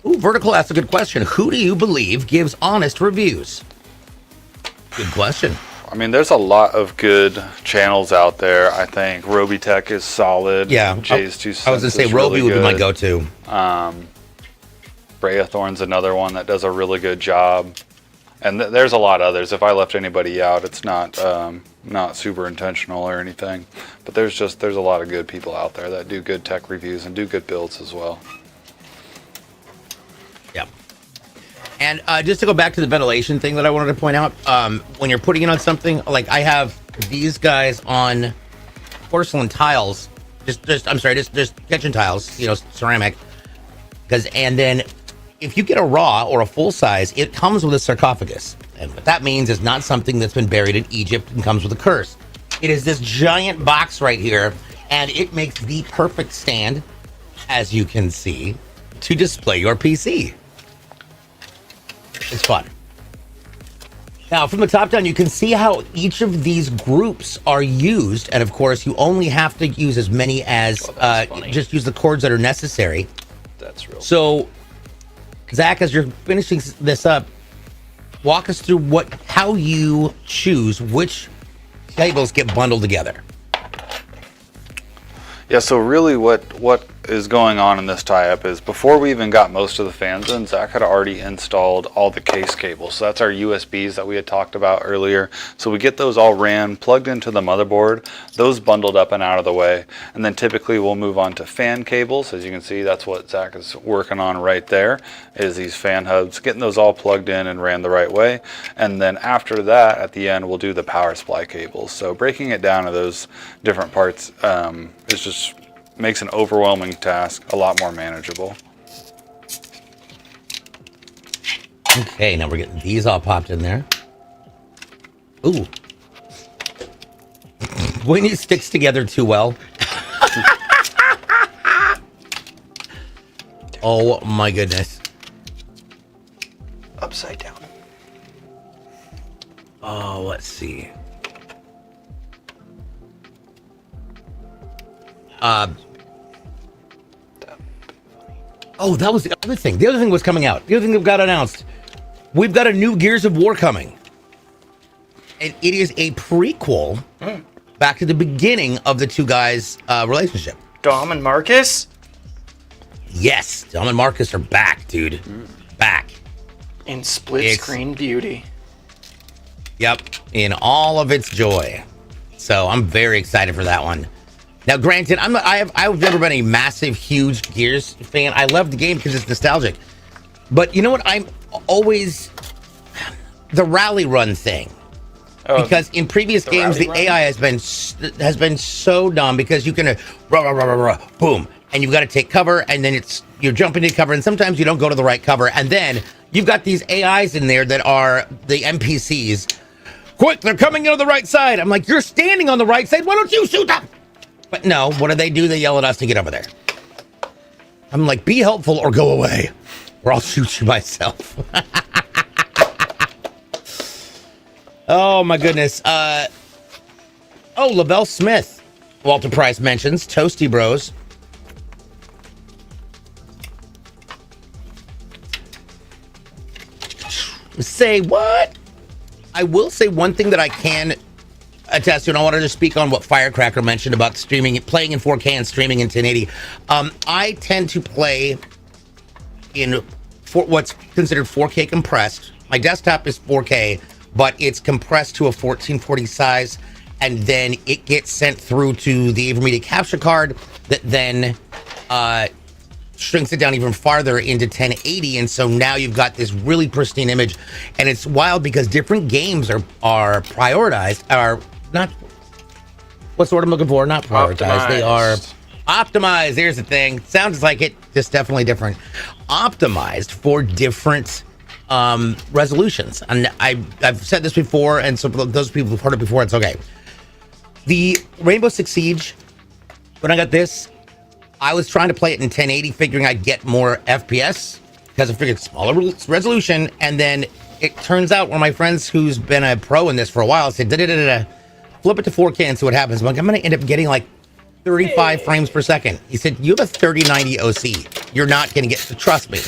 Vertical asked a good question. Who do you believe gives honest reviews? Good question. I mean, there's a lot of good channels out there. I think Robitech is solid. Yeah. Jay's 2 cents. I was going to say Roby would be my go-to. Breathorn's another one that does a really good job. And there's a lot of others. If I left anybody out, it's not super intentional or anything. But there's a lot of good people out there that do good tech reviews and do good builds as well. Yeah. And just to go back to the ventilation thing that I wanted to point out, when you're putting it on something, like I have these guys on porcelain tiles, just kitchen tiles, you know, ceramic. And then if you get a raw or a full size, it comes with a sarcophagus. And what that means is not something that's been buried in Egypt and comes with a curse. It is this giant box right here, and it makes the perfect stand, as you can see, to display your PC. It's fun. Now, from the top down, you can see how each of these groups are used. And of course, you only have to use as many as, just use the cords that are necessary. That's real. So, Zach, as you're finishing this up, walk us through how you choose which cables get bundled together. Yeah, so really what is going on in this tie-up is before we even got most of the fans in, Zach had already installed all the case cables. So that's our USBs that we had talked about earlier. So we get those all ran, plugged into the motherboard, those bundled up and out of the way. And then typically we'll move on to fan cables. As you can see, that's what Zach is working on right there, is these fan hubs, getting those all plugged in and ran the right way. And then after that, at the end, we'll do the power supply cables. So breaking it down to those different parts is just makes an overwhelming task a lot more manageable. Okay, now we're getting these all popped in there. Ooh. When it sticks together too well. Oh my goodness. Upside down. Oh, let's see. Oh, that was the other thing. The other thing was coming out. The other thing that got announced. We've got a new Gears of War coming. And it is a prequel back to the beginning of the two guys' relationship. Dom and Marcus? Yes, Dom and Marcus are back, dude. Back. In split screen beauty. Yep, in all of its joy. So I'm very excited for that one. Now, granted, I've never been a massive, huge Gears fan. I love the game because it's nostalgic. But you know what? I'm always the rally run thing. Because in previous games, the AI has been so dumb because you can boom, and you've got to take cover, and then you're jumping to cover, and sometimes you don't go to the right cover, and then you've got these AIs in there that are the NPCs. Quick, they're coming on the right side. I'm like, you're standing on the right side. Why don't you shoot them? But no, what do? They yell at us to get over there. I'm like, be helpful or go away, or I'll shoot you myself. Oh my goodness. Lavelle Smith. Walter Price mentions Toasty Bros. say what? I will say one thing that I can attest to, and I wanted to speak on what Firecracker mentioned about streaming, playing in 4K and streaming in 1080. I tend to play in what's considered 4K compressed. My desktop is 4K, but it's compressed to a 1440 size, and then it gets sent through to the AverMedia capture card that then shrinks it down even farther into 1080, and so now you've got this really pristine image. And it's wild because different games are prioritized, are not, what's the word I'm looking for? Not prioritized, they are optimized. There's the thing, sounds like it, just definitely different. Optimized for different resolutions. And I've said this before, and so those people who've heard it before, it's okay. The Rainbow Six Siege, when I got this, I was trying to play it in 1080, figuring I'd get more FPS because I figured smaller resolution. And then it turns out one of my friends who's been a pro in this for a while said, flip it to 4K and see what happens. I'm like, I'm going to end up getting like 35 frames per second. He said, you have a 3090 OC. You're not going to get, trust me.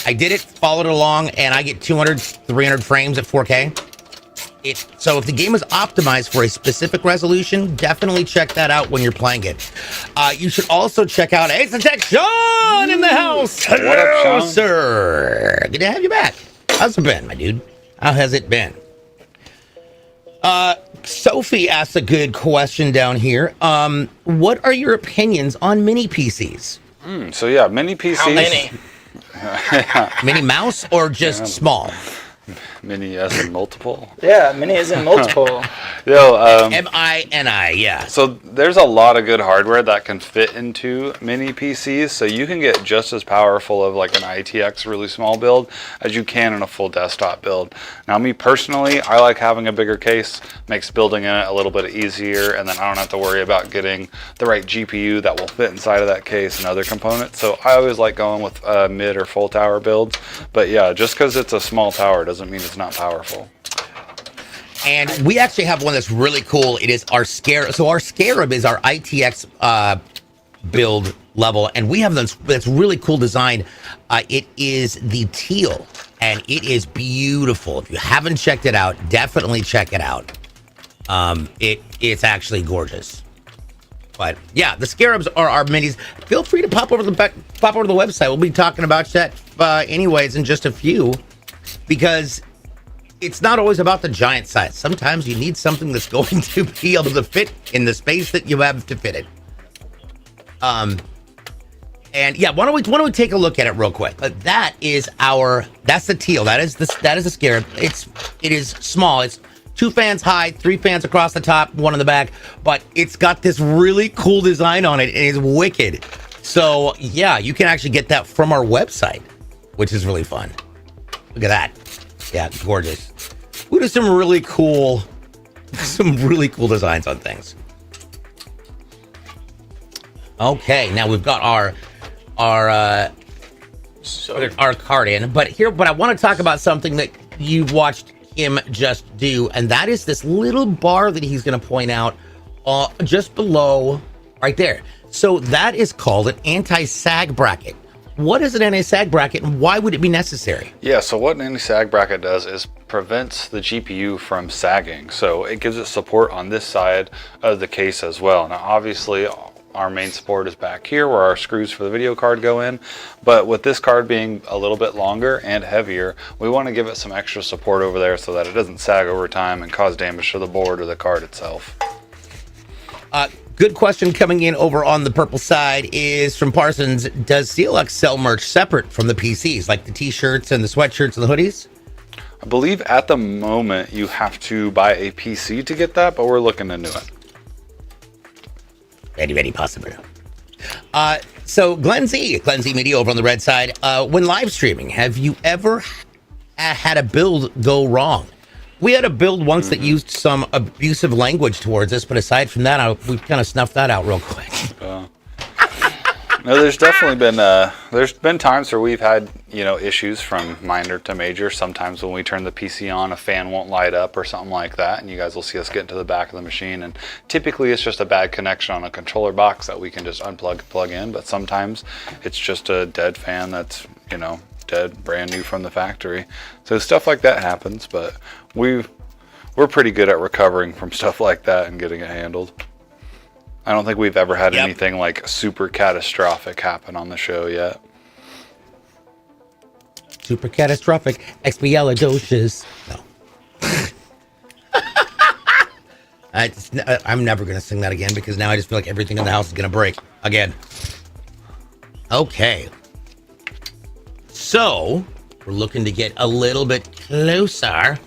I did it, followed it along, and I get 200, 300 frames at 4K. So if the game is optimized for a specific resolution, definitely check that out when you're playing it. You should also check out Ace Tech Sean in the house. Hello, what up, Sean? sir. Good to have you back. How's it been, my dude? How has it been? Sophie asks a good question down here. What are your opinions on mini PCs? So yeah, mini PCs. How many? Mini mouse or just small? Mini as in multiple. Yeah, mini is in multiple. MINI, yeah. So there's a lot of good hardware that can fit into mini PCs, so you can get just as powerful of like an ITX really small build as you can in a full desktop build. Now me personally, I like having a bigger case, makes building in it a little bit easier, and then I don't have to worry about getting the right GPU that will fit inside of that case and other components. So I always like going with mid or full tower builds. But yeah, just because it's a small tower doesn't mean it's not powerful. And we actually have one that's really cool. It is our Scarab. So our Scarab is our ITX build level, and we have that's really cool design. It is the teal, and it is beautiful. If you haven't checked it out, definitely check it out. It's actually gorgeous. But yeah, the Scarabs are our minis. Feel free to pop over to the website. We'll be talking about that anyways in just a few, because it's not always about the giant size. Sometimes you need something that's going to be able to fit in the space that you have to fit it. And yeah, why don't we take a look at it real quick? That's the teal. That is the Scarab. It is small. It's 2 fans high, 3 fans across the top, 1 in the back, but it's got this really cool design on it, and it's wicked. So yeah, you can actually get that from our website, which is really fun. Look at that. Yeah, gorgeous. We do some really cool designs on things. Okay, now we've got our card in, but I want to talk about something that you've watched him just do, and that is this little bar that he's going to point out just below, right there. So that is called an anti-sag bracket. What is an anti-sag bracket, and why would it be necessary? Yeah, so what an anti-sag bracket does is prevents the GPU from sagging. So it gives it support on this side of the case as well. Now, obviously, our main support is back here where our screws for the video card go in. But with this card being a little bit longer and heavier, we want to give it some extra support over there so that it doesn't sag over time and cause damage to the board or the card itself. Good question coming in over on the purple side is from Parsons. Does CLX sell merch separate from the PCs, like the t-shirts and the sweatshirts and the hoodies? I believe at the moment you have to buy a PC to get that, but we're looking into it. Very possible. So Glenn Z Media over on the red side. When live streaming, have you ever had a build go wrong? We had a build once that used some abusive language towards us, but aside from that, we kind of snuffed that out real quick. No, there's definitely been times where we've had issues from minor to major. Sometimes when we turn the PC on, a fan won't light up or something like that, and you guys will see us get into the back of the machine. And typically, it's just a bad connection on a controller box that we can just unplug and plug in. But sometimes it's just a dead fan that's dead, brand new from the factory. So stuff like that happens, but we're pretty good at recovering from stuff like that and getting it handled. I don't think we've ever had anything like super catastrophic happen on the show yet. Super catastrophic, expialidocious. No. I'm never going to sing that again because now I just feel like everything in the house is going to break again. Okay. So, we're looking to get a little bit closer.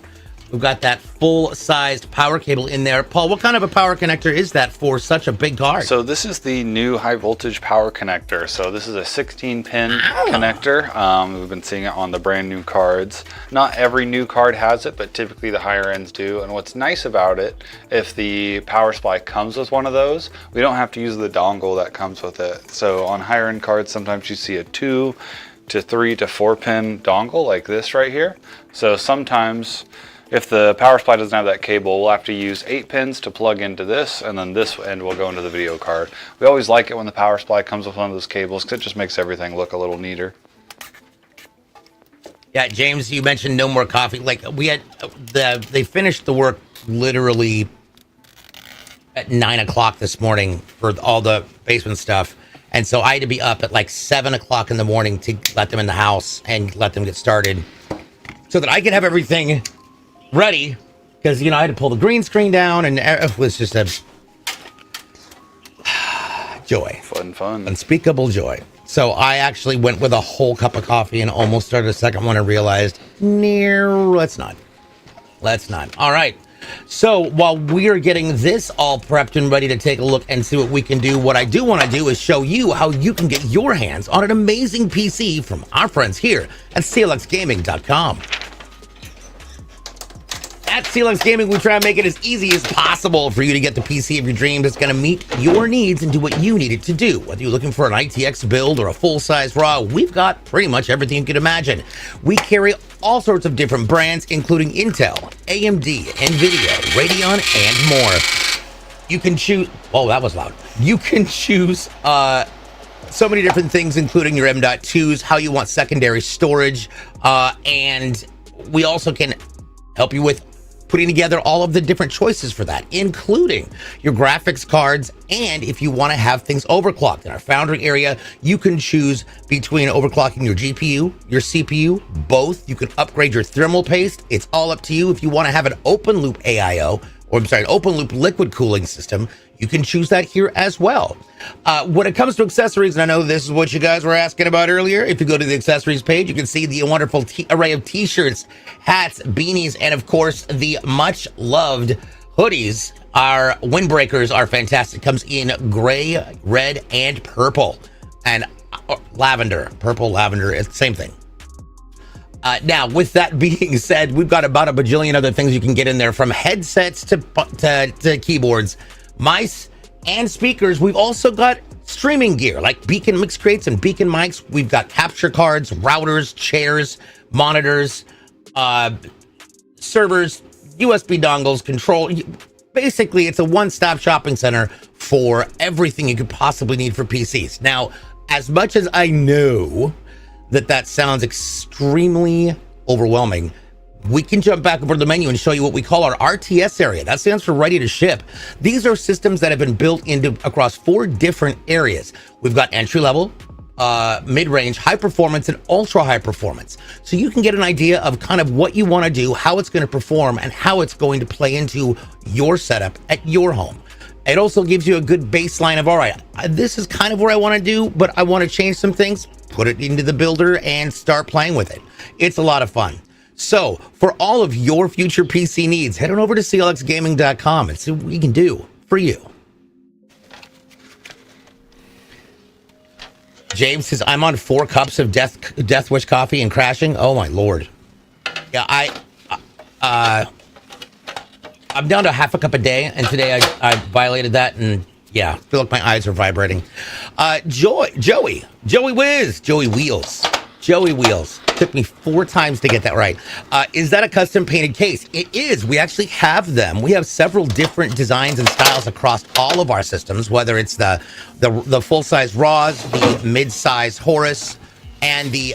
We've got that full-sized power cable in there. Paul, what kind of a power connector is that for such a big card? So this is the new high voltage power connector. So this is a 16-pin connector. We've been seeing it on the brand new cards. Not every new card has it, but typically the higher ends do. And what's nice about it, if the power supply comes with one of those, we don't have to use the dongle that comes with it. So on higher end cards, sometimes you see a 2 to 3 to 4 pin dongle like this right here. So sometimes if the power supply doesn't have that cable, we'll have to use 8 pins to plug into this, and then this end will go into the video card. We always like it when the power supply comes with one of those cables because it just makes everything look a little neater. Yeah, James, you mentioned no more coffee. Like, we had, they finished the work literally at 9 o'clock this morning for all the basement stuff. And so I had to be up at like 7 o'clock in the morning to let them in the house and let them get started so that I could have everything ready, because, you know, I had to pull the green screen down, and it was just a joy. Fun. Unspeakable joy. So I actually went with a whole cup of coffee and almost started a second one and realized, let's not. All right. So while we're getting this all prepped and ready to take a look and see what we can do, what I do want to do is show you how you can get your hands on an amazing PC from our friends here at clxgaming.com. At CLX Gaming, we try and make it as easy as possible for you to get the PC of your dreams that's going to meet your needs and do what you need it to do. Whether you're looking for an ITX build or a full-size RAW, we've got pretty much everything you can imagine. We carry all sorts of different brands, including Intel, AMD, NVIDIA, Radeon, and more. You can choose... Oh, that was loud. You can choose so many different things, including your M.2s, how you want secondary storage, and we also can help you with putting together all of the different choices for that, including your graphics cards, and if you want to have things overclocked. In our Foundry area, you can choose between overclocking your GPU, your CPU, both. You can upgrade your thermal paste. It's all up to you. If you want to have an open loop AIO, or I'm sorry, an open loop liquid cooling system, you can choose that here as well. When it comes to accessories, and I know this is what you guys were asking about earlier, if you go to the accessories page, you can see the wonderful array of t-shirts, hats, beanies, and of course, the much loved hoodies. Our windbreakers are fantastic. Comes in gray, red, and purple, and lavender. Purple, lavender, it's the same thing. Now, with that being said, we've got about a bajillion other things you can get in there, from headsets to keyboards, mice, and speakers. We've also got streaming gear like Beacon mix crates and Beacon mics. We've got capture cards, routers, chairs, monitors, servers, USB dongles, control. Basically, it's a one-stop shopping center for everything you could possibly need for PCs. Now, as much as I know that sounds extremely overwhelming, we can jump back over to the menu and show you what we call our RTS area. That stands for ready to ship. These are systems that have been built into across 4 different areas. We've got entry level, mid-range, high performance, and ultra high performance. So you can get an idea of kind of what you want to do, how it's going to perform, and how it's going to play into your setup at your home. It also gives you a good baseline of, all right, this is kind of what I want to do, but I want to change some things. Put it into the builder and start playing with it. It's a lot of fun. So for all of your future PC needs, head on over to clxgaming.com and see what we can do for you. James says, I'm on 4 cups of Death Wish coffee and crashing. Oh my Lord. Yeah, I'm down to half a cup a day, and today I violated that, and yeah, I feel like my eyes are vibrating. Joey Wheels. Took me 4 times to get that right. Is that a custom painted case? It is. We actually have them. We have several different designs and styles across all of our systems, whether it's the full-size Raws, the mid-size Horus, and the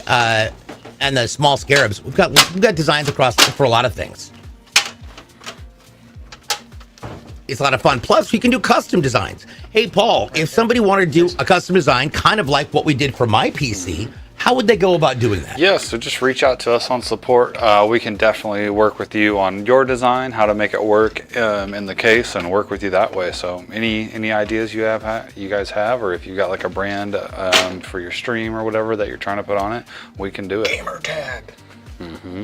and the small scarabs. We've got designs across for a lot of things. It's a lot of fun. Plus, we can do custom designs. Hey, Paul, if somebody wanted to do a custom design, kind of like what we did for my PC, how would they go about doing that? Yeah, so just reach out to us on support. We can definitely work with you on your design, how to make it work in the case, and work with you that way. So any ideas you guys have, or if you got like a brand for your stream or whatever that you're trying to put on it, we can do it. Gamer tag. Mm-hmm.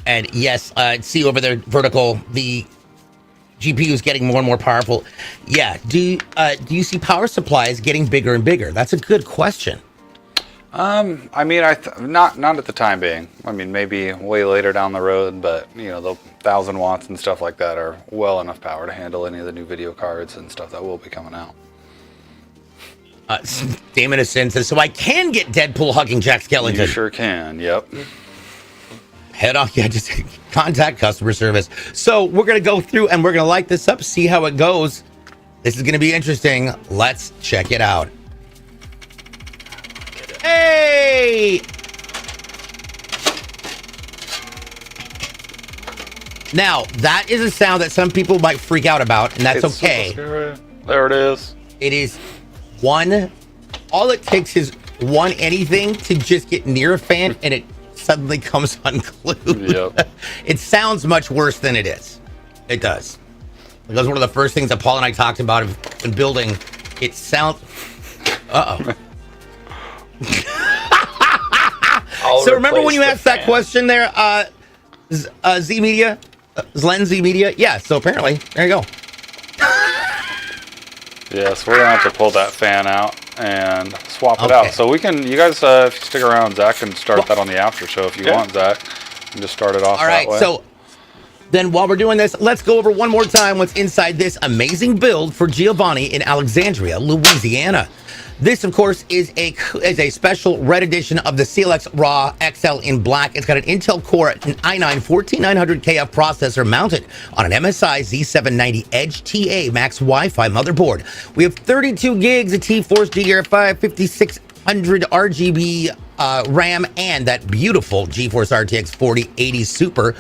And yes, see over there, vertical, the GPU is getting more and more powerful. Yeah. Do you see power supplies getting bigger and bigger? That's a good question. I mean, not at the time being. I mean, maybe way later down the road, but you know, the 1,000 watts and stuff like that are well enough power to handle any of the new video cards and stuff that will be coming out. Damon Ascend says, so I can get Deadpool hugging Jack Skellington. You sure can. Yep. Head off, yeah, just contact customer service. So we're going to go through and we're going to light this up, see how it goes. This is going to be interesting. Let's check it out. Hey! Now, that is a sound that some people might freak out about, and that's okay. There it is. It is one, all it takes is one anything to just get near a fan, and it suddenly comes unglued. Yep. It sounds much worse than it is. It does. That was one of the first things that Paul and I talked about in building. It sounds... Uh-oh. So remember when you asked that question there, Z Media? Zlen Z Media? Yeah, so apparently, there you go. Yes, we're gonna have to pull that fan out and swap it out. So we can, you guys, if you stick around, Zach can start that on the after show if you want, Zach. And just start it off. All right, that way. So then while we're doing this, let's go over one more time what's inside this amazing build for Giovanni in Alexandria, Louisiana. This, of course, is a special red edition of the CLX Raw XL in black. It's got an Intel Core i9-14900KF processor mounted on an MSI Z790 Edge TA Max Wi-Fi motherboard. We have 32 gigs of T-Force DDR5, 5600 RGB RAM, and that beautiful GeForce RTX 4080 Super.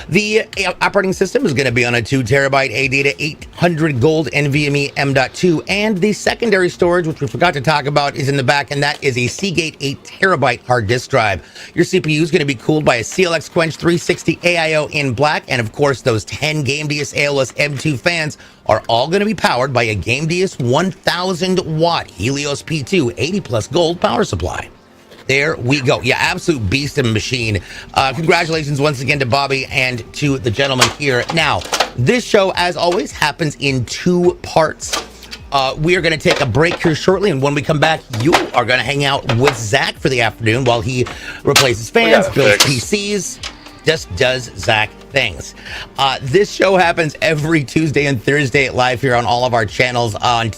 The operating system is going to be on a 2 terabyte ADATA 800 Gold NVMe M.2, and the secondary storage, which we forgot to talk about, is in the back, and that is a Seagate 8 terabyte hard disk drive. Your CPU is going to be cooled by a CLX Quench 360 AIO in black, and of course, those 10 GameDeus AOS M2 fans are all going to be powered by a GameDeus 1000 watt Helios P2 80 plus gold power supply. There we go. Yeah, absolute beast of a machine. Congratulations once again to Bobby and to the gentleman here. Now, this show, as always, happens in 2 parts. We are going to take a break here shortly, and when we come back, you are going to hang out with Zach for the afternoon while he replaces fans, builds PCs, just does Zach things. This show happens every Tuesday and Thursday live here on all of our channels.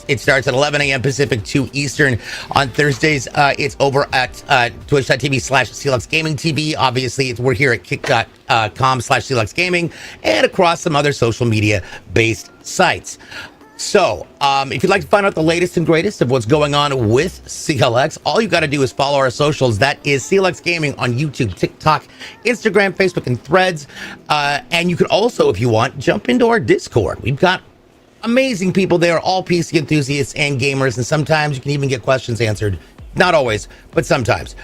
It starts at 11 a.m. Pacific, 2 Eastern. On Thursdays, it's over at twitch.tv/clxgamingtv. Obviously, we're here at kick.com/clxgaming and across some other social media based sites. So, if you'd like to find out the latest and greatest of what's going on with CLX, all you got to do is follow our socials. That is CLX Gaming on YouTube, TikTok, Instagram, Facebook, and Threads. And you could also, if you want, jump into our Discord. We've got amazing people there, all PC enthusiasts and gamers, and sometimes you can even get questions answered. Not always, but sometimes.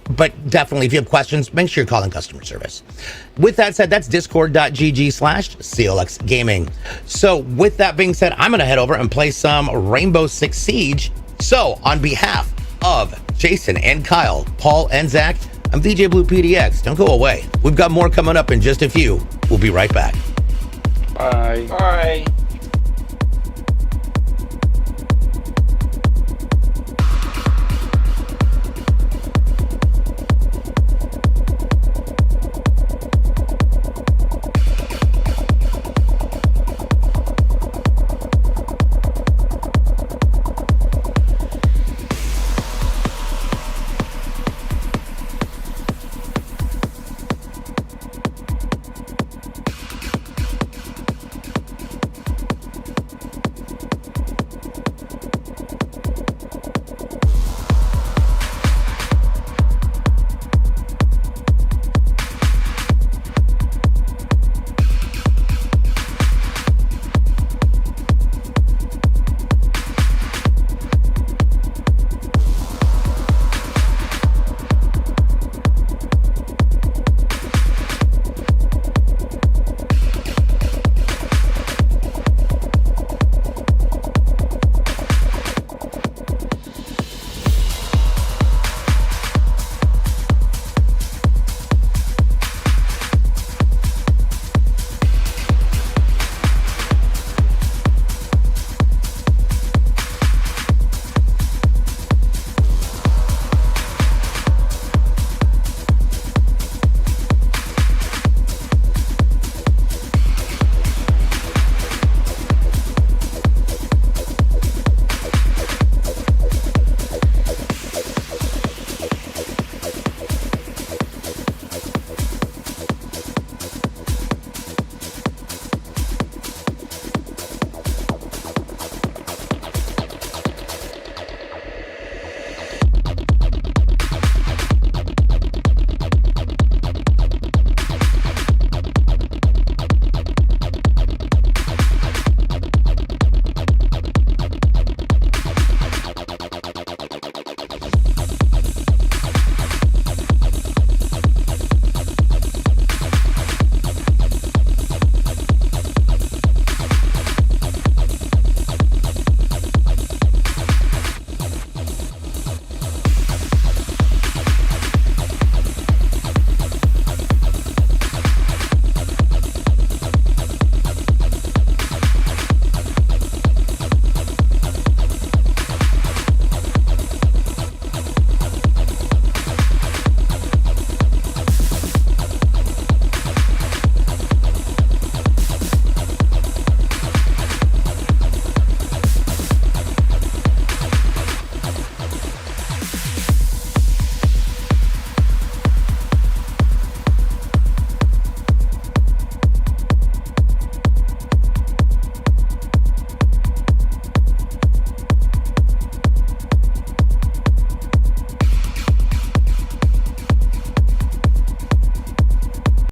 But definitely, if you have questions, make sure you're calling customer service. With that said, that's discord.gg/CLXgaming. So with that being said, I'm going to head over and play some Rainbow Six Siege. So on behalf of Jason and Kyle, Paul and Zach, I'm DJ Blue PDX. Don't go away. We've got more coming up in just a few. We'll be right back. Bye. Bye.